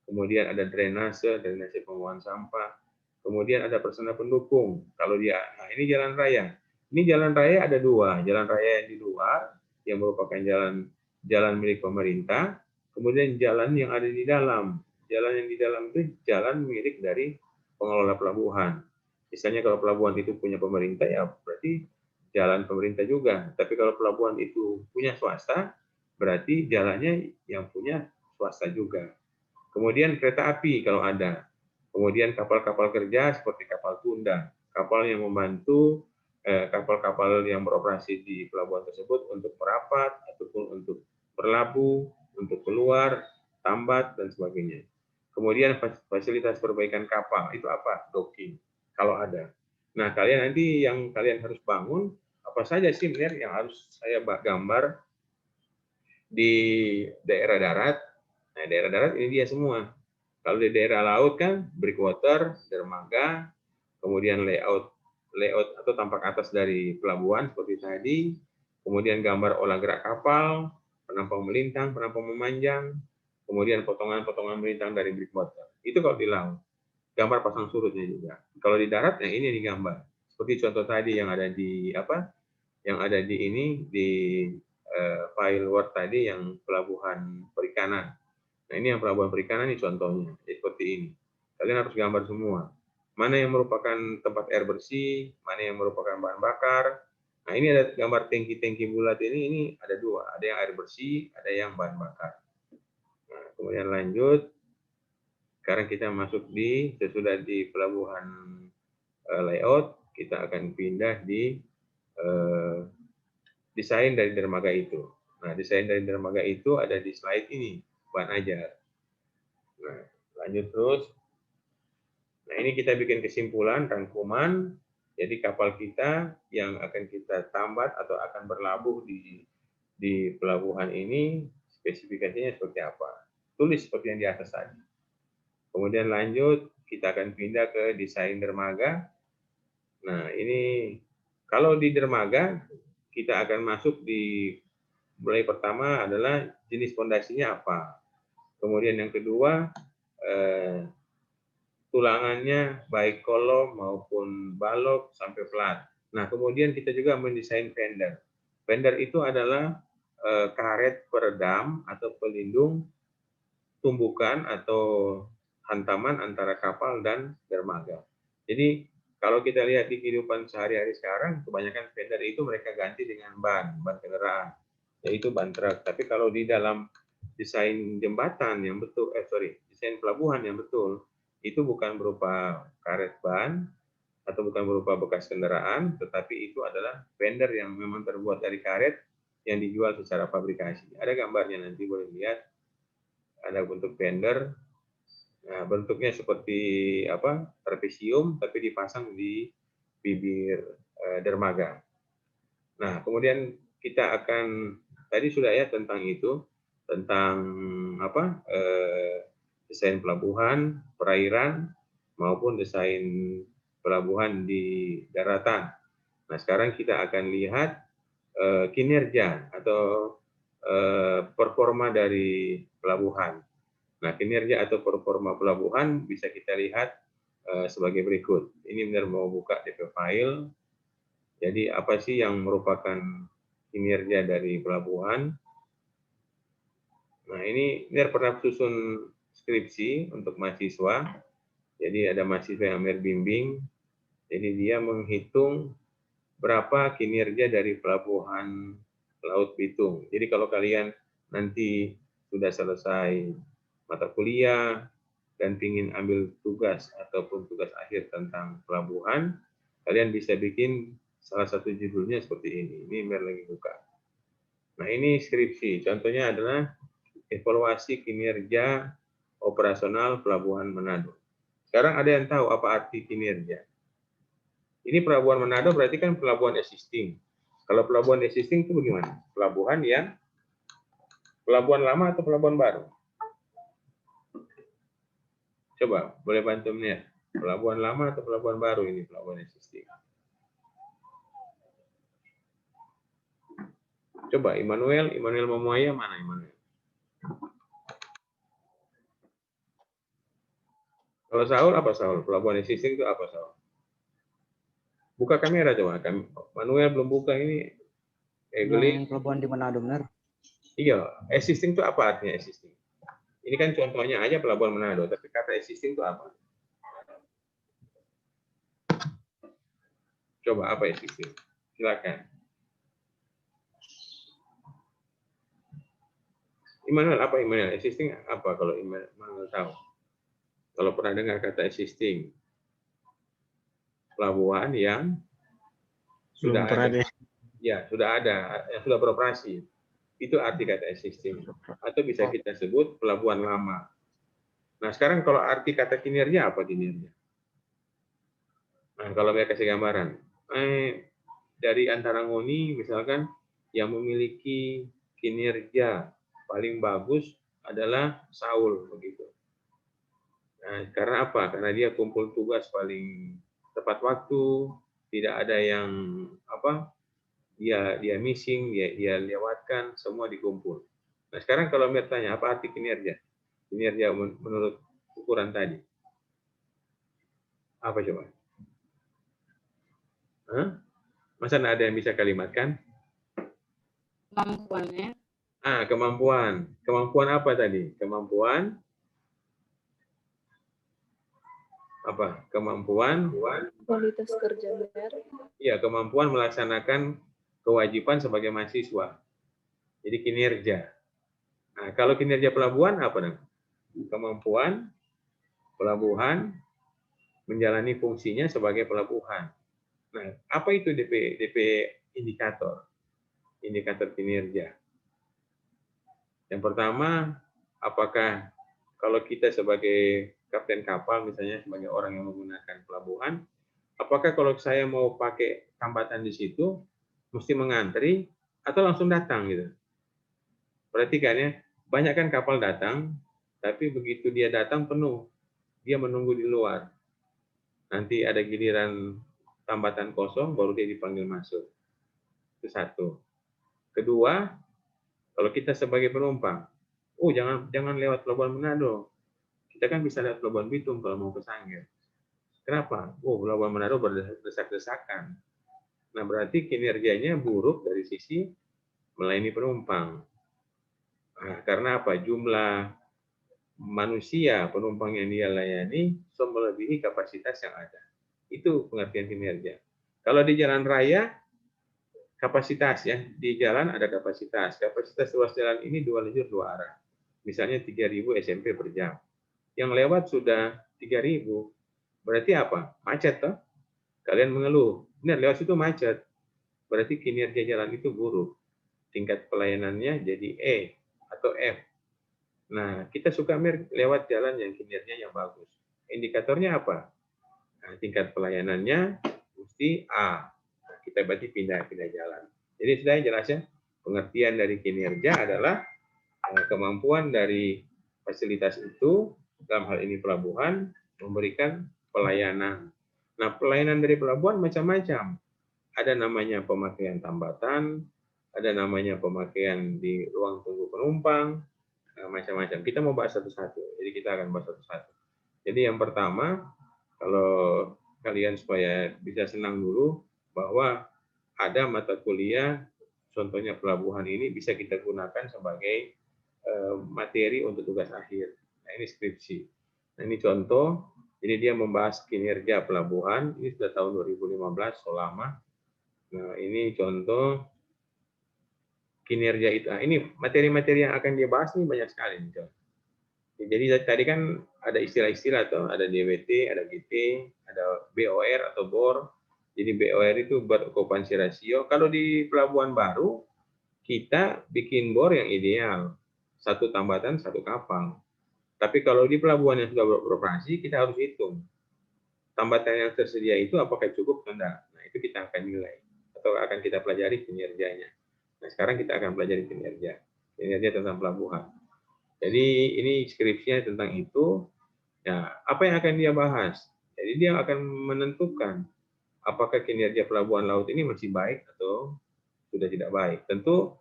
kemudian ada drainase pembuangan sampah. Kemudian ada personel pendukung. Kalau dia, nah ini jalan raya. Ini jalan raya ada dua, jalan raya yang di luar yang merupakan jalan milik pemerintah, kemudian jalan yang ada di dalam. Jalan yang di dalam itu jalan milik dari pengelola pelabuhan. Misalnya kalau pelabuhan itu punya pemerintah, ya berarti jalan pemerintah juga. Tapi kalau pelabuhan itu punya swasta, berarti jalannya yang punya swasta juga. Kemudian kereta api kalau ada. Kemudian kapal-kapal kerja seperti kapal tunda, kapal yang membantu kapal-kapal yang beroperasi di pelabuhan tersebut untuk merapat ataupun untuk berlabuh, untuk keluar, tambat dan sebagainya. Kemudian fasilitas perbaikan kapal itu apa? Docking kalau ada. Nah, kalian nanti yang kalian harus bangun apa saja sih yang harus saya gambar di daerah darat. Nah, daerah darat ini dia semua. Kalau di daerah laut kan breakwater, dermaga, kemudian layout atau tampak atas dari pelabuhan seperti tadi, kemudian gambar olah gerak kapal, penampang melintang, penampang memanjang, kemudian potongan-potongan melintang dari breakwater. Itu kalau di laut. Gambar pasang surutnya juga. Kalau di darat, nah ini digambar. Seperti contoh tadi yang ada di apa? Yang ada di ini di file Word tadi yang pelabuhan perikanan. Nah, ini yang pelabuhan perikanan ini contohnya, seperti ini. Kalian harus gambar semua. Mana yang merupakan tempat air bersih, mana yang merupakan bahan bakar. Nah, ini ada gambar tangki-tangki bulat ini ada dua. Ada yang air bersih, ada yang bahan bakar. Nah, kemudian lanjut. Sekarang kita masuk sesudah di pelabuhan layout, kita akan pindah di desain dari dermaga itu. Nah, desain dari dermaga itu ada di slide ini, Ban Ajar. Nah, lanjut terus. Nah, ini kita bikin kesimpulan, rangkuman. Jadi kapal kita yang akan kita tambat atau akan berlabuh di pelabuhan ini, spesifikasinya seperti apa. Tulis seperti yang di atas tadi. Kemudian lanjut, kita akan pindah ke desain dermaga. Nah, ini kalau di dermaga, kita akan masuk mulai pertama adalah jenis fondasinya apa. Kemudian yang kedua, tulangannya baik kolom maupun balok sampai plat. Nah, kemudian kita juga mendesain fender. Fender itu adalah karet peredam atau pelindung tumbukan atau hantaman antara kapal dan dermaga. Jadi kalau kita lihat di kehidupan sehari-hari sekarang, kebanyakan fender itu mereka ganti dengan ban kendaraan, yaitu ban truk. Tapi kalau di dalam desain jembatan yang betul, desain pelabuhan yang betul, itu bukan berupa karet ban atau bukan berupa bekas kendaraan, tetapi itu adalah fender yang memang terbuat dari karet yang dijual secara fabrikasi. Ada gambarnya nanti boleh lihat. Ada bentuk fender. Nah, bentuknya seperti apa? Trapesium tapi dipasang di bibir dermaga. Nah, kemudian kita akan tadi sudah ya tentang itu, tentang apa? Desain pelabuhan, perairan maupun desain pelabuhan di daratan. Nah, sekarang kita akan lihat kinerja atau performa dari pelabuhan. Nah, kinerja atau performa pelabuhan bisa kita lihat sebagai berikut. Ini benar mau buka DP file. Jadi apa sih yang merupakan kinerja dari pelabuhan? Nah, ini benar pernah susun skripsi untuk mahasiswa. Jadi ada mahasiswa yang bimbing. Jadi dia menghitung berapa kinerja dari pelabuhan Laut Bitung. Jadi kalau kalian nanti sudah selesai mata kuliah dan ingin ambil tugas ataupun tugas akhir tentang pelabuhan, kalian bisa bikin salah satu judulnya seperti ini. Ini biar lagi buka. Nah, ini skripsi. Contohnya adalah evaluasi kinerja operasional Pelabuhan Manado. Sekarang ada yang tahu apa arti kinerja? Ini Pelabuhan Manado berarti kan pelabuhan existing. Kalau pelabuhan existing itu bagaimana? Pelabuhan lama atau pelabuhan baru? Coba, boleh bantu melihat. Pelabuhan lama atau pelabuhan baru ini pelabuhan existing? Coba, Immanuel Momoaya mana Immanuel? Kalau Saul apa Saul? Pelabuhan existing itu apa Saul? Buka kamera coba. Manuel belum buka ini. Yang pelabuhan di Manado benar. Iya, existing itu apa artinya existing? Ini kan contohnya aja pelabuhan Manado, tapi kata existing itu apa? Coba apa existing? Silakan. Immanuel, apa Immanuel? Existing apa kalau Immanuel tahu? Kalau pernah dengar kata existing, pelabuhan yang sudah ada, ya sudah ada, yang sudah beroperasi. Itu arti kata existing. Atau bisa kita sebut pelabuhan lama. Nah sekarang kalau arti kata kinerja apa kinerja? Nah kalau saya kasih gambaran, dari antara ngoni misalkan yang memiliki kinerja paling bagus adalah Saul begitu. Nah, karena apa? Karena dia kumpul tugas paling tepat waktu, tidak ada yang apa? Dia missing, dia lewatkan, semua dikumpul. Nah, sekarang kalau Mir tanya apa arti kinerja? Kinerja menurut ukuran tadi. Apa coba? Hah? Masa nggak ada yang bisa kalimatkan? Kemampuannya. Kemampuan. Kemampuan apa tadi? Kemampuan apa? Kemampuan Kualitas kerja benar. Iya, kemampuan melaksanakan kewajiban sebagai mahasiswa. Jadi kinerja. Nah, kalau kinerja pelabuhan apa dong? Kemampuan pelabuhan menjalani fungsinya sebagai pelabuhan. Nah, apa itu DP indikator? Indikator kinerja. Yang pertama, apakah kalau kita sebagai kapten kapal misalnya sebagai orang yang menggunakan pelabuhan, apakah kalau saya mau pakai tambatan di situ mesti mengantri atau langsung datang gitu? Perhatikan ya, banyak kan kapal datang, tapi begitu dia datang penuh, dia menunggu di luar. Nanti ada giliran tambatan kosong, baru dia dipanggil masuk. Itu satu. Kedua, kalau kita sebagai penumpang, jangan lewat Pelabuhan Manado. Kita kan bisa lewat Pelabuhan Bitung kalau mau ke Sangir. Kenapa? Pelabuhan Manado berdesak-desakan. Nah, berarti kinerjanya buruk dari sisi melayani penumpang. Nah, karena apa? Jumlah manusia penumpang yang dia layani melebihi kapasitas yang ada. Itu pengertian kinerja. Kalau di jalan raya, kapasitas ya, di jalan ada kapasitas. Kapasitas ruas jalan ini 2 lajur 2 arah. Misalnya 3.000 SMP per jam. Yang lewat sudah 3.000. Berarti apa? Macet toh? Kalian mengeluh, benar lewat situ macet. Berarti kinerja jalan itu buruk. Tingkat pelayanannya jadi E atau F. Nah, kita suka lewat jalan yang kinerjanya bagus. Indikatornya apa? Nah, tingkat pelayanannya mesti A. Nah, kita berarti pindah jalan. Jadi sudah jelas ya, pengertian dari kinerja adalah kemampuan dari fasilitas itu, dalam hal ini pelabuhan, memberikan pelayanan. Nah, pelayanan dari pelabuhan macam-macam. Ada namanya pemakaian tambatan, ada namanya pemakaian di ruang tunggu penumpang, macam-macam. Kita mau bahas satu-satu, jadi kita akan bahas satu-satu. Jadi yang pertama, kalau kalian supaya bisa senang dulu, bahwa ada mata kuliah, contohnya pelabuhan ini bisa kita gunakan sebagai materi untuk tugas akhir. Nah ini skripsi. Nah ini contoh, jadi dia membahas kinerja pelabuhan, ini sudah tahun 2015, so lama. Nah ini contoh kinerja itu. Nah, ini materi-materi yang akan dia bahas ini banyak sekali. Jadi tadi kan ada istilah-istilah tuh, ada DWT, ada GT, ada BOR atau BOR. Jadi BOR itu berokupasi rasio. Kalau di pelabuhan baru, kita bikin BOR yang ideal. Satu tambatan, satu kapal. Tapi kalau di pelabuhan yang sudah beroperasi, kita harus hitung. Tambatan yang tersedia itu apakah cukup atau tidak. Nah, itu kita akan nilai. Atau akan kita pelajari kinerjanya. Nah, sekarang kita akan pelajari kinerja. Kinerja tentang pelabuhan. Jadi ini skripsinya tentang itu. Ya, apa yang akan dia bahas? Jadi dia akan menentukan apakah kinerja pelabuhan laut ini masih baik atau sudah tidak baik. Tentu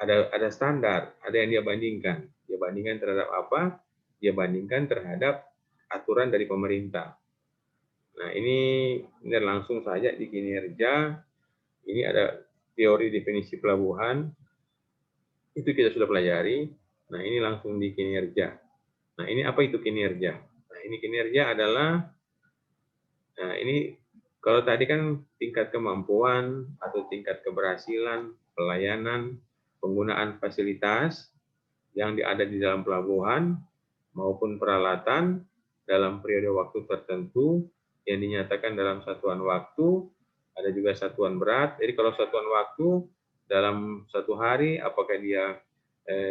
ada standar, ada yang dia bandingkan. Dia bandingkan terhadap apa? Dia bandingkan terhadap aturan dari pemerintah. Nah, ini langsung saja di kinerja. Ini ada teori definisi pelabuhan. Itu kita sudah pelajari. Nah, ini langsung di kinerja. Nah, ini apa itu kinerja? Nah, ini kinerja adalah, nah ini kalau tadi kan tingkat kemampuan atau tingkat keberhasilan, pelayanan, penggunaan fasilitas yang ada di dalam pelabuhan maupun peralatan dalam periode waktu tertentu yang dinyatakan dalam satuan waktu, ada juga satuan berat. Jadi kalau satuan waktu dalam satu hari, apakah dia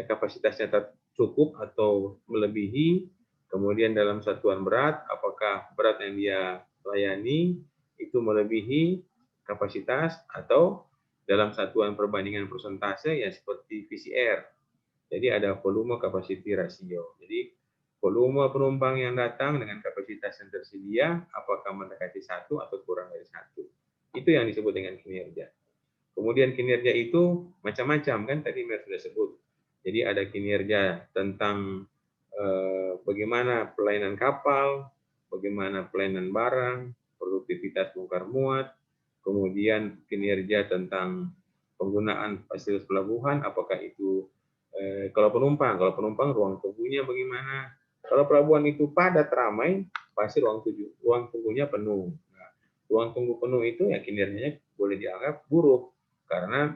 kapasitasnya cukup atau melebihi, kemudian dalam satuan berat, apakah berat yang dia layani itu melebihi kapasitas, atau dalam satuan perbandingan persentase ya seperti VCR. Jadi ada volume capacity ratio. Jadi volume penumpang yang datang dengan kapasitas yang tersedia, apakah mendekati 1 atau kurang dari 1. Itu yang disebut dengan kinerja. Kemudian kinerja itu macam-macam, kan tadi Mer sudah sebut. Jadi ada kinerja tentang bagaimana pelayanan kapal, bagaimana pelayanan barang, produktivitas bongkar muat, kemudian kinerja tentang penggunaan fasilitas pelabuhan, apakah itu kalau penumpang ruang tunggunya bagaimana. Kalau pelabuhan itu padat ramai, pasti ruang tunggunya penuh. Nah, ruang tunggu penuh itu ya kinerjanya boleh dianggap buruk karena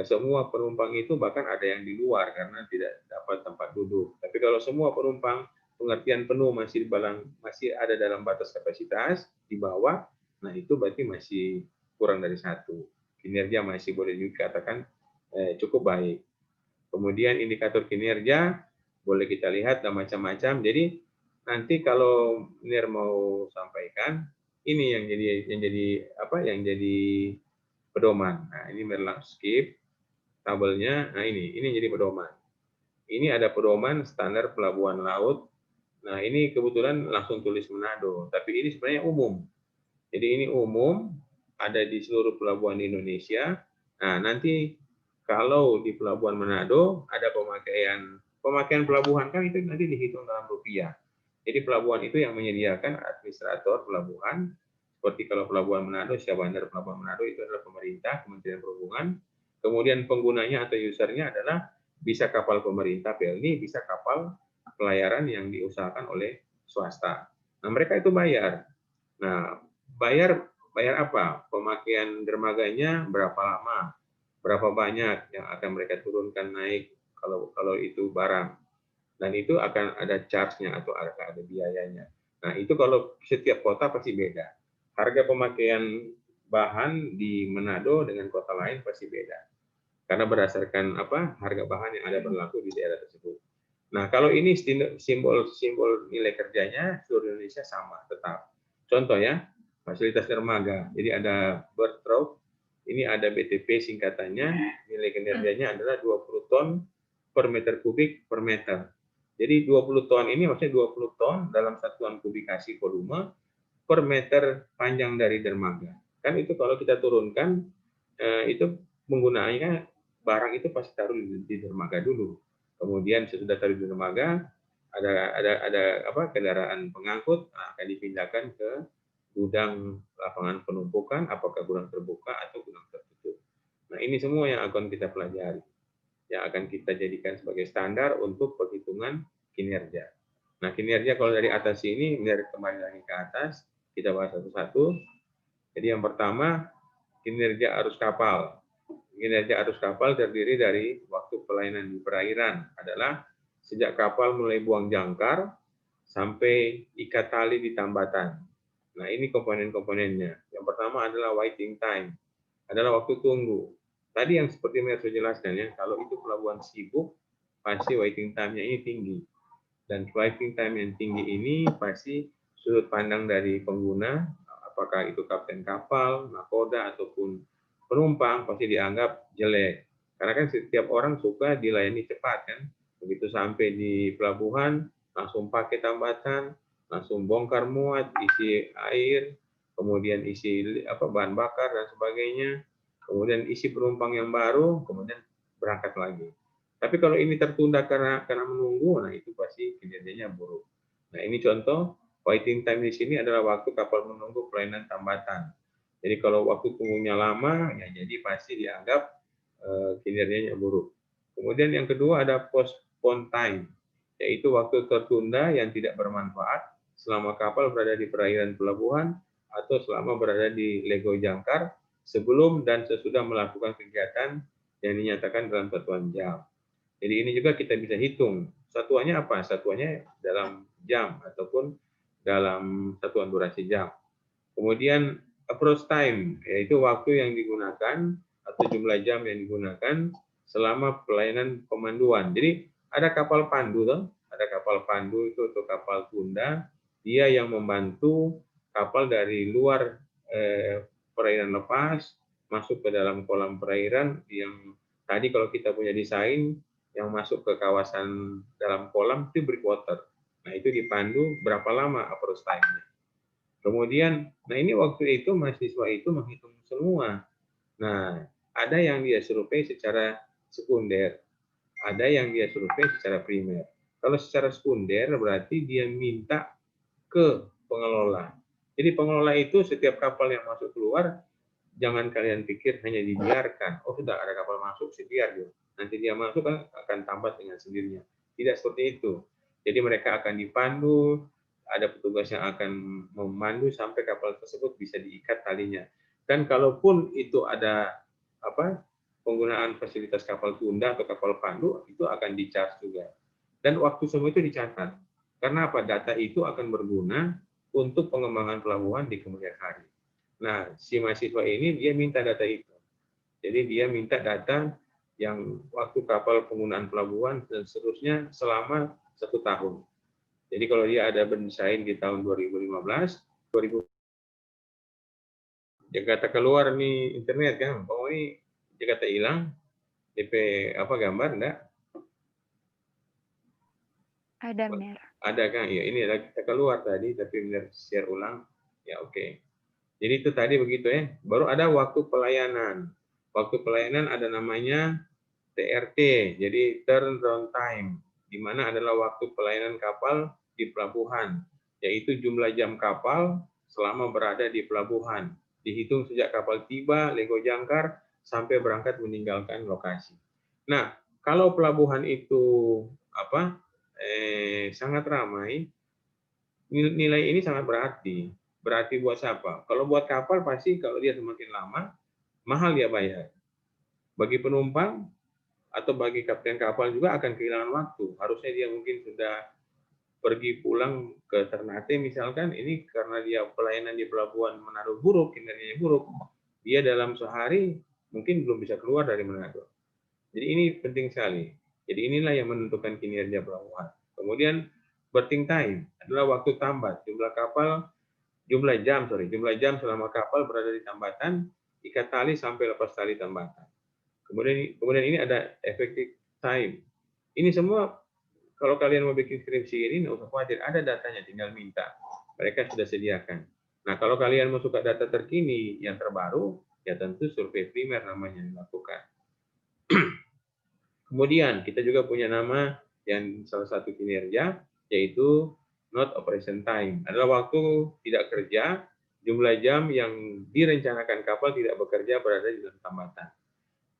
semua penumpang itu bahkan ada yang di luar karena tidak dapat tempat duduk. Tapi kalau semua penumpang pengertian penuh masih ada dalam batas kapasitas di bawah, nah itu berarti masih kurang dari 1. Kinerja masih boleh dikatakan cukup baik. Kemudian indikator kinerja boleh kita lihat dan macam-macam. Jadi nanti kalau NIR mau sampaikan ini yang jadi pedoman. Nah, ini Merlang skip tabelnya. Nah, ini jadi pedoman. Ini ada pedoman standar pelabuhan laut. Nah, ini kebetulan langsung tulis Manado, tapi ini sebenarnya umum. Jadi ini umum, ada di seluruh pelabuhan di Indonesia. Nah, nanti kalau di Pelabuhan Manado ada pemakaian pelabuhan kan itu nanti dihitung dalam rupiah. Jadi pelabuhan itu yang menyediakan administrator pelabuhan. Seperti kalau Pelabuhan Manado, Syah Bandar Pelabuhan Manado itu adalah pemerintah, Kementerian Perhubungan. Kemudian penggunanya atau usernya adalah bisa kapal pemerintah PLN, bisa kapal pelayaran yang diusahakan oleh swasta. Nah, mereka itu bayar. Nah, bayar apa? Pemakaian dermaganya berapa lama? Berapa banyak yang akan mereka turunkan naik kalau itu barang. Dan itu akan ada charge-nya atau ada biayanya. Nah, itu kalau setiap kota pasti beda. Harga pemakaian bahan di Manado dengan kota lain pasti beda. Karena berdasarkan harga bahan yang ada berlaku di daerah tersebut. Nah, kalau ini simbol nilai kerjanya seluruh Indonesia sama tetap. Contoh ya, fasilitas dermaga. Jadi ada berth rope, ini ada BTP singkatannya, nilai kinerjanya adalah 20 ton per meter kubik per meter. Jadi 20 ton ini maksudnya 20 ton dalam satuan kubikasi volume per meter panjang dari dermaga. Kan itu kalau kita turunkan, itu penggunaannya barang itu pasti taruh di dermaga dulu. Kemudian sesudah taruh di dermaga, ada kendaraan pengangkut akan dipindahkan ke gudang lapangan penumpukan, apakah gudang terbuka atau gudang tertutup. Nah, ini semua yang akan kita pelajari, yang akan kita jadikan sebagai standar untuk perhitungan kinerja. Nah, kinerja kalau dari atas ini, dari kembali lagi ke atas, kita bahas satu-satu. Jadi yang pertama, kinerja arus kapal. Kinerja arus kapal terdiri dari waktu pelayanan di perairan adalah sejak kapal mulai buang jangkar sampai ikat tali di tambatan. Nah, ini komponen-komponennya. Yang pertama adalah waiting time, adalah waktu tunggu. Tadi yang seperti Mer sudah jelaskan ya, kalau itu pelabuhan sibuk, pasti waiting time-nya ini tinggi. Dan waiting time yang tinggi ini pasti sudut pandang dari pengguna, apakah itu kapten kapal, nakoda, ataupun penumpang pasti dianggap jelek. Karena kan setiap orang suka dilayani cepat kan. Begitu sampai di pelabuhan, langsung pakai tambatan, langsung bongkar muat, isi air, kemudian isi bahan bakar dan sebagainya, kemudian isi penumpang yang baru, kemudian berangkat lagi. Tapi kalau ini tertunda karena menunggu, nah itu pasti kinerjanya buruk. Nah, ini contoh Waiting time di sini adalah waktu kapal menunggu pelayanan tambatan. Jadi kalau waktu tunggunya lama, ya jadi pasti dianggap kinerjanya buruk. Kemudian yang kedua ada postpone time, yaitu waktu tertunda yang tidak bermanfaat selama kapal berada di perairan pelabuhan atau selama berada di lego jangkar sebelum dan sesudah melakukan kegiatan yang dinyatakan dalam satuan jam. Jadi ini juga kita bisa hitung. Satuannya apa? Satuannya dalam jam ataupun dalam satuan durasi jam. Kemudian approach time, yaitu waktu yang digunakan atau jumlah jam yang digunakan selama pelayanan pemanduan. Jadi ada kapal pandu, toh? Ada kapal pandu itu atau kapal tunda, dia yang membantu kapal dari luar perairan lepas masuk ke dalam kolam perairan yang tadi kalau kita punya desain yang masuk ke kawasan dalam kolam itu breakwater. Nah itu dipandu berapa lama approach time-nya. Kemudian, nah ini waktu itu mahasiswa itu menghitung semua. Nah, ada yang dia survei secara sekunder, ada yang dia survei secara primer. Kalau secara sekunder berarti dia minta ke pengelola. Jadi pengelola itu setiap kapal yang masuk keluar, jangan kalian pikir hanya dibiarkan. Oh sudah ada kapal masuk, biar gitu. Nanti dia masuk kan akan tambat dengan sendirinya. Tidak seperti itu. Jadi mereka akan dipandu, ada petugas yang akan memandu sampai kapal tersebut bisa diikat talinya. Dan kalaupun itu ada penggunaan fasilitas kapal tunda atau kapal pandu, itu akan di-charge juga. Dan waktu semua itu dicatat. Karena apa? Data itu akan berguna untuk pengembangan pelabuhan di kemudian hari. Nah, si mahasiswa ini dia minta data itu. Jadi dia minta data yang waktu kapal penggunaan pelabuhan dan seterusnya selama 1 tahun. Jadi kalau dia ada berdesain di tahun 2015, Jakarta keluar nih internet kan, oh ini Jakarta hilang, DP gambar enggak? Ada, Mir. Ada kan? Ya ini ada kita keluar tadi, tapi benar share ulang. Ya oke. Jadi itu tadi begitu ya. Baru ada waktu pelayanan. Waktu pelayanan ada namanya TRT, jadi turnaround time, di mana adalah waktu pelayanan kapal di pelabuhan, yaitu jumlah jam kapal selama berada di pelabuhan, dihitung sejak kapal tiba, lego jangkar, sampai berangkat meninggalkan lokasi. Nah, kalau pelabuhan itu sangat ramai, nilai ini sangat berarti. Berarti buat siapa? Kalau buat kapal pasti kalau dia semakin lama, mahal dia bayar. Bagi penumpang, atau bagi kapten kapal juga akan kehilangan waktu. Harusnya dia mungkin sudah pergi pulang ke Ternate misalkan, ini karena dia pelayanan di pelabuhan Manado buruk, kinerjanya buruk, dia dalam sehari mungkin belum bisa keluar dari Manado. Jadi ini penting sekali. Jadi inilah yang menentukan kinerja pelabuhan. Kemudian berthing time adalah waktu tambat, jumlah jam selama kapal berada di tambatan, ikat tali sampai lepas tali tambatan. Kemudian ini ada effective time. Ini semua kalau kalian mau bikin skripsi ini nggak usah khawatir, ada datanya, tinggal minta. Mereka sudah sediakan. Nah kalau kalian mau suka data terkini yang terbaru, ya tentu survei primer namanya dilakukan. Kemudian kita juga punya nama yang salah satu kinerja, yaitu not operation time. Adalah waktu tidak kerja, jumlah jam yang direncanakan kapal tidak bekerja berada di dalam tambatan.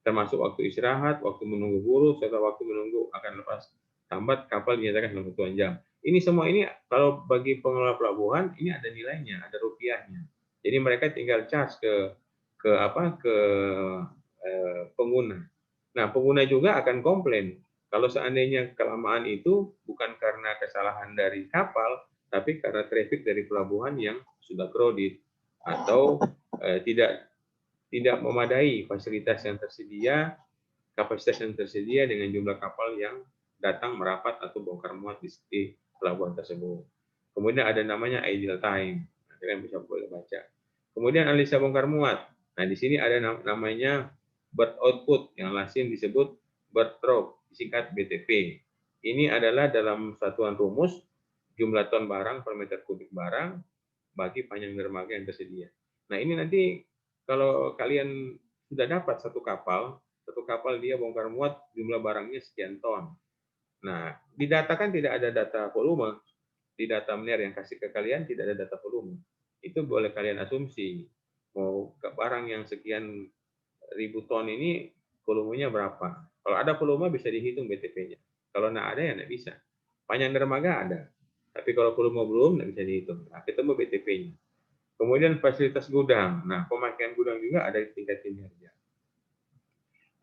Termasuk waktu istirahat, waktu menunggu buruh, serta waktu menunggu akan lepas tambat kapal dinyatakan dalam hitungan jam. Ini semua ini kalau bagi pengelola pelabuhan ini ada nilainya, ada rupiahnya. Jadi mereka tinggal charge ke pengguna. Nah, pengguna juga akan komplain kalau seandainya kelamaan itu bukan karena kesalahan dari kapal, tapi karena traffic dari pelabuhan yang sudah crowded atau tidak memadai fasilitas yang tersedia, kapasitas yang tersedia dengan jumlah kapal yang datang merapat atau bongkar muat di pelabuhan tersebut. Kemudian ada namanya ideal time, kalian bisa boleh baca. Kemudian analisa bongkar muat. Nah di sini ada namanya berth output yang lazim disebut berth drop, disingkat BTP. Ini adalah dalam satuan rumus jumlah ton barang per meter kubik barang bagi panjang dermaga yang tersedia. Nah ini nanti kalau kalian sudah dapat satu kapal dia bongkar muat jumlah barangnya sekian ton. Nah, di data kan tidak ada data volume, di data MNER yang kasih ke kalian tidak ada data volume. Itu boleh kalian asumsi. Mau ke barang yang sekian ribu ton ini volumenya berapa. Kalau ada volume bisa dihitung BTP-nya. Kalau nggak ada ya nggak bisa. Panjang dermaga ada. Tapi kalau volume belum nggak bisa dihitung. Nah, ketemu BTP-nya. Kemudian fasilitas gudang. Nah, pemakaian gudang juga ada di tingkat kinerja.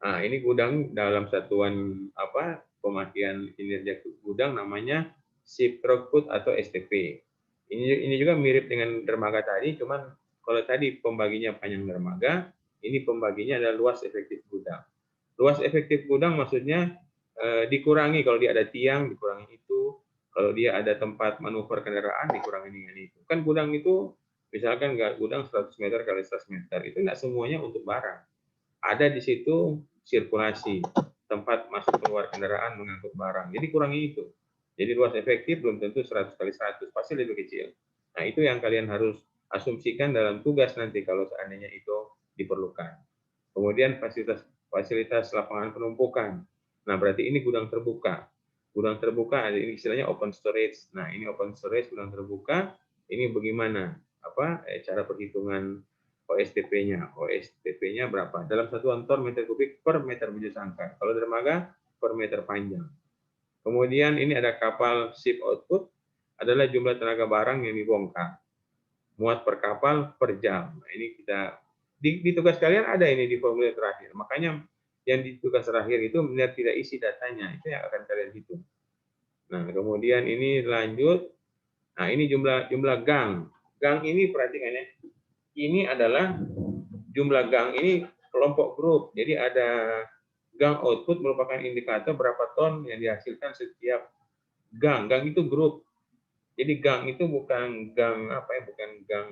Nah, ini gudang dalam satuan apa pemakaian kinerja gudang namanya ship throughput atau STP. Ini juga mirip dengan dermaga tadi, cuman kalau tadi pembaginya panjang dermaga, ini pembaginya adalah luas efektif gudang. Luas efektif gudang maksudnya dikurangi kalau dia ada tiang, dikurangi itu. Kalau dia ada tempat manuver kendaraan, dikurangi dengan itu. Kan gudang itu, misalkan gudang 100 meter kali 100 meter, itu nggak semuanya untuk barang. Ada di situ sirkulasi, tempat masuk keluar kendaraan mengangkut barang. Jadi kurangi itu. Jadi luas efektif belum tentu 100 kali 100, pasti lebih kecil. Nah, itu yang kalian harus asumsikan dalam tugas nanti kalau seandainya itu diperlukan. Kemudian fasilitas lapangan penumpukan. Nah, berarti ini gudang terbuka. Gudang terbuka ada ini istilahnya open storage. Nah, ini open storage gudang terbuka. Ini bagaimana cara perhitungan OSTP-nya. OSTP-nya berapa? Dalam satuan ton meter kubik per meter bujur sangkar. Kalau dermaga per meter panjang. Kemudian ini ada kapal ship output adalah jumlah tenaga barang yang dibongkar. Muat per kapal per jam. Nah, ini kita di tugas kalian ada ini di formulir terakhir. Makanya yang di tugas terakhir itu benar tidak isi datanya, itu yang akan kalian hitung. Nah, kemudian ini lanjut. Nah, ini jumlah gang. Gang ini perhatikan ya. Ini adalah jumlah gang ini kelompok grup. Jadi ada gang output merupakan indikator berapa ton yang dihasilkan setiap gang. Gang itu grup. Jadi gang itu bukan gang bukan gang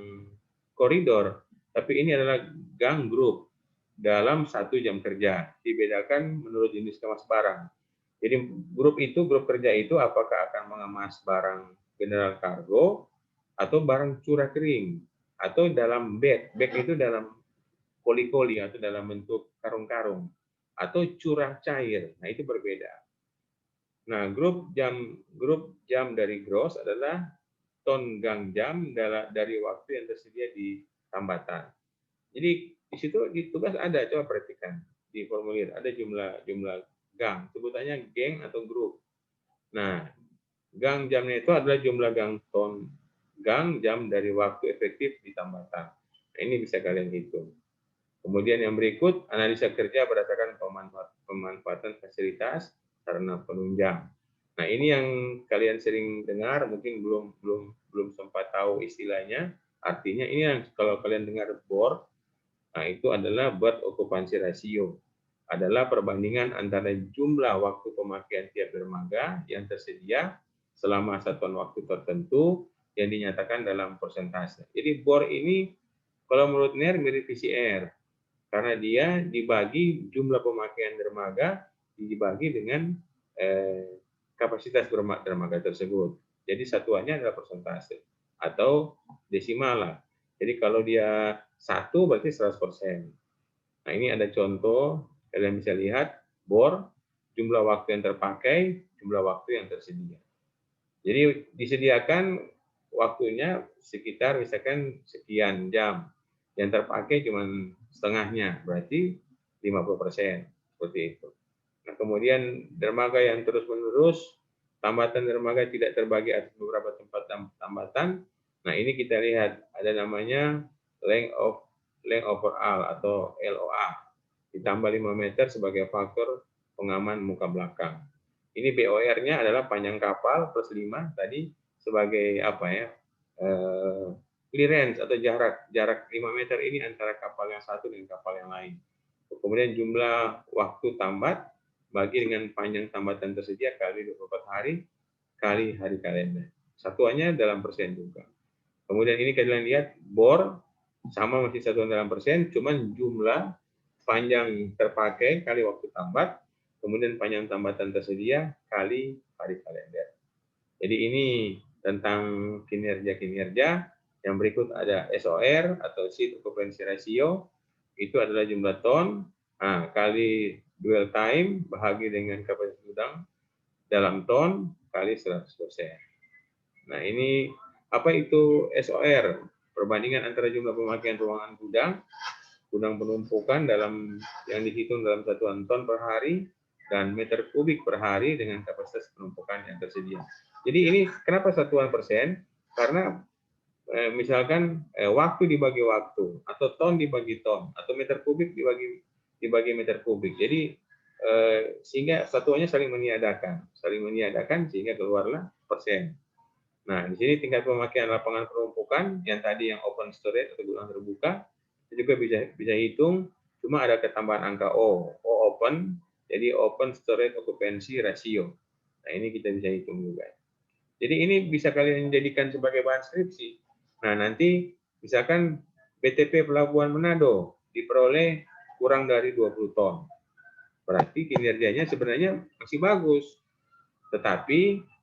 koridor, tapi ini adalah gang grup dalam 1 jam kerja. Dibedakan menurut jenis kemas barang. Jadi grup kerja itu apakah akan mengemas barang general kargo atau barang curah kering atau dalam bag. Bag itu dalam koli-koli atau dalam bentuk karung-karung atau curah cair. Nah, itu berbeda. Nah, grup jam dari gross adalah ton gang jam dari waktu yang tersedia di tambatan. Jadi di situ di tugas ada, coba perhatikan di formulir ada jumlah gang, sebutannya geng atau grup. Nah, gang jamnya itu adalah jumlah gang jam dari waktu efektif di tambatan. Nah, ini bisa kalian hitung. Kemudian yang berikut analisa kerja berdasarkan pemanfaatan fasilitas sarana penunjang. Nah, ini yang kalian sering dengar, mungkin belum sempat tahu istilahnya. Artinya ini yang kalau kalian dengar BOR, nah itu adalah birth occupancy ratio. Adalah perbandingan antara jumlah waktu pemakaian tiap dermaga yang tersedia selama satuan waktu tertentu yang dinyatakan dalam persentase. Jadi BOR ini kalau menurut NER mirip PCR. Karena dia dibagi jumlah pemakaian dermaga dibagi dengan kapasitas dermaga tersebut. Jadi satuannya adalah persentase atau desimal lah. Jadi kalau dia 1 berarti 100%. Nah, ini ada contoh, kalian bisa lihat BOR, jumlah waktu yang terpakai, jumlah waktu yang tersedia. Jadi disediakan waktunya sekitar misalkan sekian jam. Yang terpakai cuma setengahnya, berarti 50%. Seperti itu. Nah, kemudian dermaga yang terus-menerus, tambatan dermaga tidak terbagi atas beberapa tempat tambatan. Nah, ini kita lihat ada namanya length overall atau LOA. Ditambah 5 meter sebagai faktor pengaman muka belakang. Ini BOR-nya adalah panjang kapal plus 5 tadi sebagai clearance atau jarak 5 meter ini antara kapal yang satu dengan kapal yang lain. Kemudian jumlah waktu tambat bagi dengan panjang tambatan tersedia kali 24 hari kali hari kalender. Satuannya dalam persen juga. Kemudian ini kalian lihat BOR sama masih satuan dalam persen, cuman jumlah panjang terpakai kali waktu tambat, kemudian panjang tambatan tersedia kali hari kalender. Jadi ini tentang kinerja-kinerja. Yang berikut ada SOR atau Ship Occupancy Ratio, itu adalah jumlah ton, kali dwell time bahagi dengan kapasitas gudang dalam ton kali 100%. Nah, ini apa itu SOR? Perbandingan antara jumlah pemakaian ruangan gudang penumpukan yang dihitung dalam satuan ton per hari dan meter kubik per hari dengan kapasitas penumpukan yang tersedia. Jadi ini kenapa satuan persen? Karena misalkan waktu dibagi waktu, atau ton dibagi ton, atau meter kubik dibagi meter kubik. Jadi sehingga satuannya saling meniadakan sehingga keluarlah persen. Nah, di sini tingkat pemakaian lapangan penumpukan yang tadi yang open storage atau gudang terbuka itu juga bisa hitung, cuma ada ketambahan angka O open, jadi open storage occupancy ratio. Nah, ini kita bisa hitung juga. Jadi ini bisa kalian jadikan sebagai bahan skripsi. Nah, nanti misalkan BTP Pelabuhan Manado diperoleh kurang dari 20 ton. Berarti kinerjanya sebenarnya masih bagus. Tetapi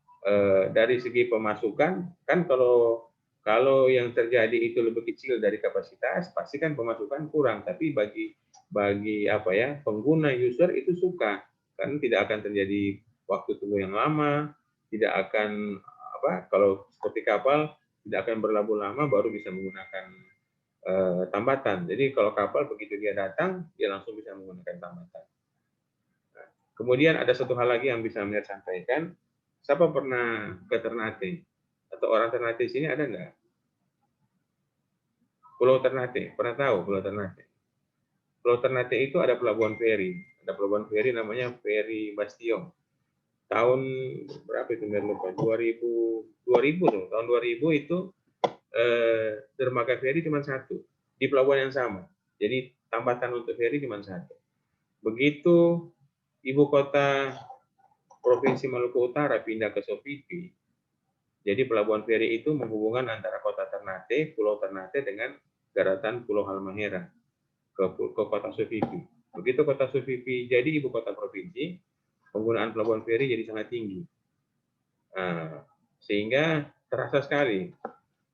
dari segi pemasukan, kan kalau yang terjadi itu lebih kecil dari kapasitas, pasti kan pemasukan kurang. Tapi bagi pengguna user itu suka, karena tidak akan terjadi waktu tunggu yang lama, tidak akan kalau seperti kapal tidak akan berlabuh lama baru bisa menggunakan tambatan. Jadi kalau kapal begitu dia datang, dia langsung bisa menggunakan tambatan. Nah, kemudian ada satu hal lagi yang bisa saya sampaikan. Siapa pernah ke Ternate? Atau orang Ternate sini ada enggak? Pulau Ternate, pernah tahu Pulau Ternate? Pulau Ternate itu ada pelabuhan feri. Ada pelabuhan feri namanya Feri Bastion. Tahun berapa itu? Lupa. 2000 tuh. Tahun 2000 itu dermaga feri cuma satu di pelabuhan yang sama. Jadi tambatan untuk feri cuma satu. Begitu ibu kota Provinsi Maluku Utara pindah ke Sofifi, jadi pelabuhan feri itu menghubungkan antara kota Ternate, Pulau Ternate dengan daratan Pulau Halmahera ke kota Sofifi. Begitu kota Sofifi jadi ibu kota provinsi, penggunaan pelabuhan feri jadi sangat tinggi. Nah, sehingga terasa sekali.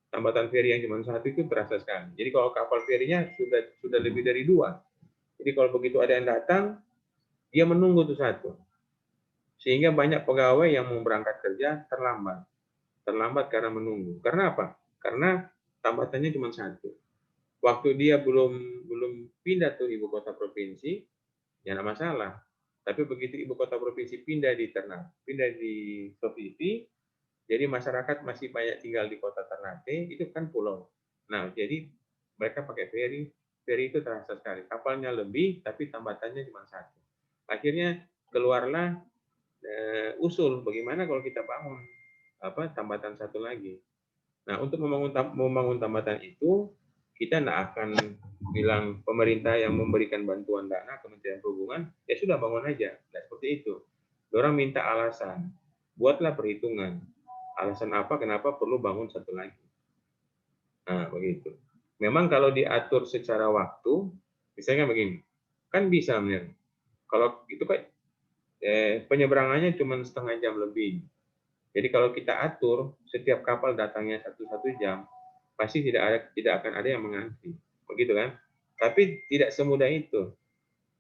Tambatan feri yang cuma satu itu terasa sekali. Jadi kalau kapal ferinya sudah lebih dari 2. Jadi kalau begitu ada yang datang, dia menunggu tuh satu. Sehingga banyak pegawai yang mau berangkat kerja terlambat. Terlambat karena menunggu. Karena apa? Karena tambatannya cuma satu. Waktu dia belum pindah tuh ibu kota provinsi, ya nggak masalah. Tapi begitu ibu kota provinsi pindah di Ternate, pindah di Sofifi, jadi masyarakat masih banyak tinggal di kota Ternate, itu kan pulau. Nah, jadi mereka pakai feri. Feri itu terasa sekali. Kapalnya lebih, tapi tambatannya cuma satu. Akhirnya keluarlah usul bagaimana kalau kita bangun tambatan satu lagi. Nah, untuk membangun tambatan itu kita tidak akan bilang pemerintah yang memberikan bantuan dana Kementerian Perhubungan ya sudah bangun aja. Nah, seperti itu. Orang minta alasan, buatlah perhitungan. Alasan apa kenapa perlu bangun satu lagi. Nah, begitu. Memang kalau diatur secara waktu, misalnya begini, kan bisa benar. Kalau itu kan penyeberangannya cuma setengah jam lebih. Jadi kalau kita atur setiap kapal datangnya 1 jam, pasti tidak akan ada yang mengantri, begitu kan? Tapi tidak semudah itu.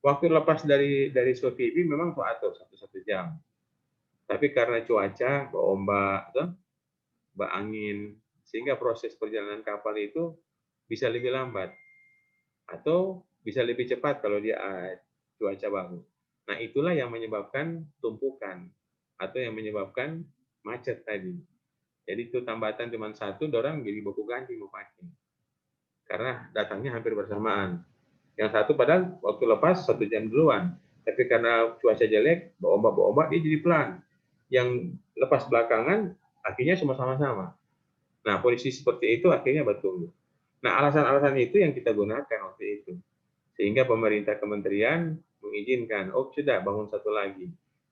Waktu lepas dari Sofifi memang tuh atur 1 jam. Tapi karena cuaca, ombak, angin, sehingga proses perjalanan kapal itu bisa lebih lambat atau bisa lebih cepat kalau dia cuaca bagus. Nah, itulah yang menyebabkan tumpukan atau yang menyebabkan macet tadi. Jadi itu tambatan cuma satu, orang jadi buku ganti mau pakai. Karena datangnya hampir bersamaan. Yang satu padahal waktu lepas 1 jam duluan. Tapi karena cuaca jelek, ombak dia jadi pelan. Yang lepas belakangan, akhirnya sama-sama. Nah, posisi seperti itu akhirnya betul. Nah, alasan-alasan itu yang kita gunakan waktu itu. Sehingga pemerintah kementerian mengizinkan, sudah bangun satu lagi.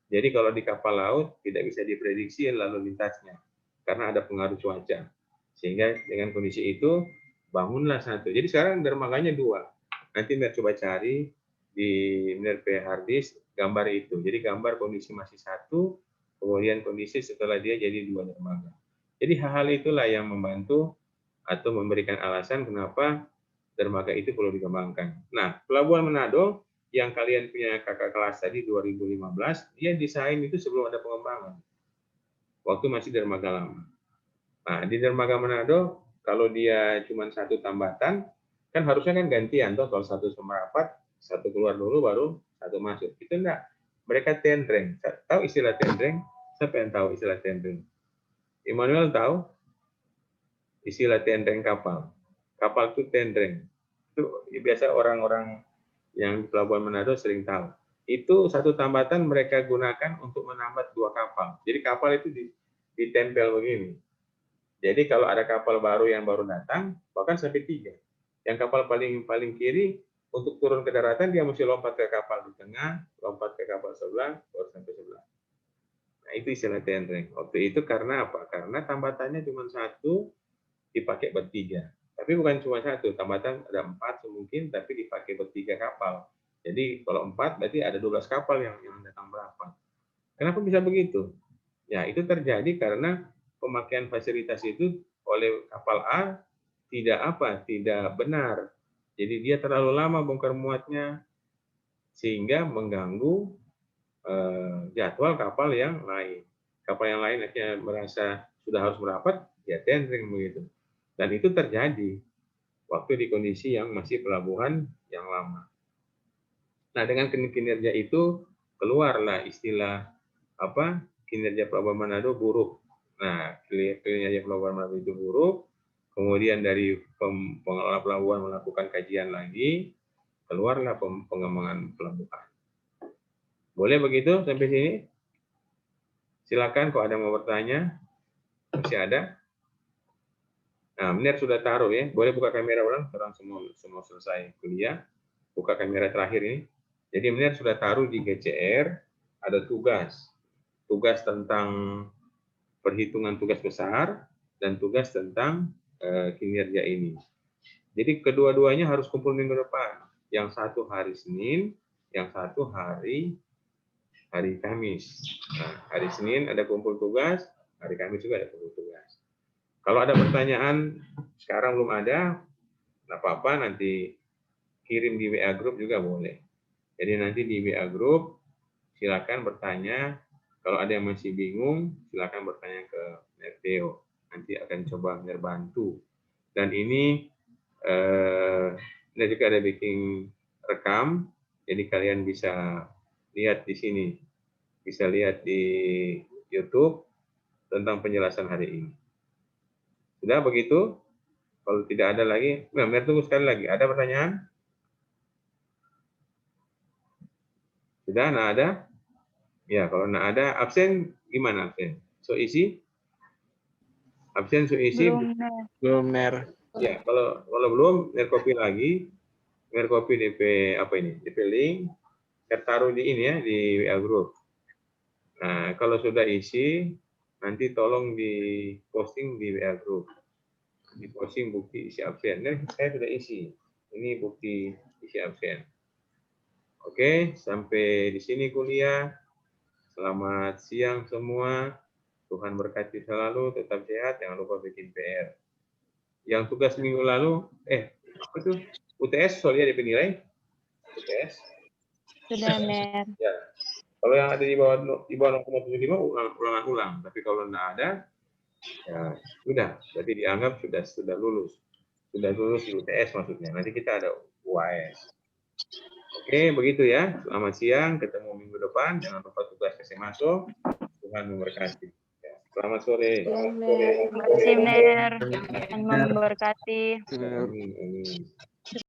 Jadi kalau di kapal laut tidak bisa diprediksi lalu lintasnya karena ada pengaruh cuaca. Sehingga dengan kondisi itu bangunlah satu. Jadi sekarang dermaganya 2. Nanti Mir coba cari di Mir harddisk gambar itu. Jadi gambar kondisi masih 1, kemudian kondisi setelah dia jadi 2 dermaga. Jadi hal-hal itulah yang membantu atau memberikan alasan kenapa dermaga itu perlu dikembangkan. Nah, Pelabuhan Manado yang kalian punya kakak kelas tadi 2015, dia desain itu sebelum ada pengembangan. Waktu masih dermaga lama. Nah, di dermaga Manado, kalau dia cuma satu tambatan, kan harusnya kan gantian toh, kalau satu semerapat, satu keluar dulu baru satu masuk. Itu enggak. Mereka tendreng. Tahu istilah tendreng? Siapa yang tahu istilah tendreng? Immanuel tahu istilah tendreng kapal. Kapal itu tendreng. Itu biasa orang-orang yang di Pelabuhan Manado sering tahu. Itu satu tambatan mereka gunakan untuk menambat 2 kapal. Jadi kapal itu ditempel begini. Jadi kalau ada kapal baru yang baru datang, bahkan sampai 3. Yang kapal paling kiri, untuk turun ke daratan dia mesti lompat ke kapal di tengah, lompat ke kapal sebelah, baru sampai sebelah. Nah, itu istilah tendreng. Waktu itu karena apa? Karena tambatannya cuma 1, dipakai bertiga. Tapi bukan cuma 1, tambatan ada 4 mungkin, tapi dipakai bertiga kapal. Jadi kalau 4 berarti ada 12 kapal yang datang berapa. Kenapa bisa begitu? Ya, itu terjadi karena pemakaian fasilitas itu oleh kapal A tidak benar. Jadi dia terlalu lama bongkar muatnya sehingga mengganggu jadwal kapal yang lain. Kapal yang lain akhirnya merasa sudah harus merapat, ya tendering begitu. Dan itu terjadi waktu di kondisi yang masih pelabuhan yang lama. Nah, dengan kinerja itu keluarlah istilah kinerja Pelabuhan Manado buruk. Nah, kinerja Pelabuhan Manado itu buruk. Kemudian dari pengelola pelabuhan melakukan kajian lagi, keluarlah pengembangan pelabuhan. Boleh begitu sampai sini? Silakan kalau ada mau bertanya. Masih ada? Nah, Mner sudah taruh ya. Boleh buka kamera ulang, orang semua selesai kuliah. Buka kamera terakhir ini. Jadi Mner sudah taruh di GCR, ada tugas. Tugas tentang perhitungan tugas besar, dan tugas tentang kinerja ini. Jadi kedua-duanya harus kumpul minggu depan. Yang satu hari Senin, yang satu hari Kamis. Nah, hari Senin ada kumpul tugas, hari Kamis juga ada kumpul tugas. Kalau ada pertanyaan, sekarang belum ada, nggak apa-apa, nanti kirim di WA Group juga boleh. Jadi nanti di WA Group, silakan bertanya. Kalau ada yang masih bingung, silakan bertanya ke Theo. Nanti akan coba bantu. Dan ini juga ada bikin rekam, jadi kalian bisa lihat di sini. Bisa lihat di YouTube tentang penjelasan hari ini. Sudah begitu? Kalau tidak ada lagi, tunggu sekali lagi. Ada pertanyaan? Sudah, nah ada? Ya, kalau nggak ada, absen gimana absen? So isi? Absen so isi? Belum, Ner. Ya, kalau belum, Ner copy lagi. Ner copy DP DP link. Ner taruh di ini ya, di WA Group. Nah, kalau sudah isi, nanti tolong di posting di WA Group. Di posting bukti isi absen. Ner, saya sudah isi. Ini bukti isi absen. Oke, sampai di sini kuliah. Selamat siang semua. Tuhan berkati selalu, tetap sehat, jangan lupa bikin PR. Yang tugas minggu lalu, apa tuh? UTS soalnya ada penilai? UTS? Sudah, Ner. Ya. Kalau yang ada di bawah 0,75 ulang. Tapi kalau enggak ada, ya sudah. Berarti dianggap sudah lulus. Sudah lulus di UTS maksudnya. Nanti kita ada UAS. Oke, begitu ya. Selamat siang, ketemu minggu depan. Jangan lupa tugas kasih masuk. Tuhan memberkati. Ya, selamat sore. Terima kasih, Ner. Tuhan memberkati. Amin.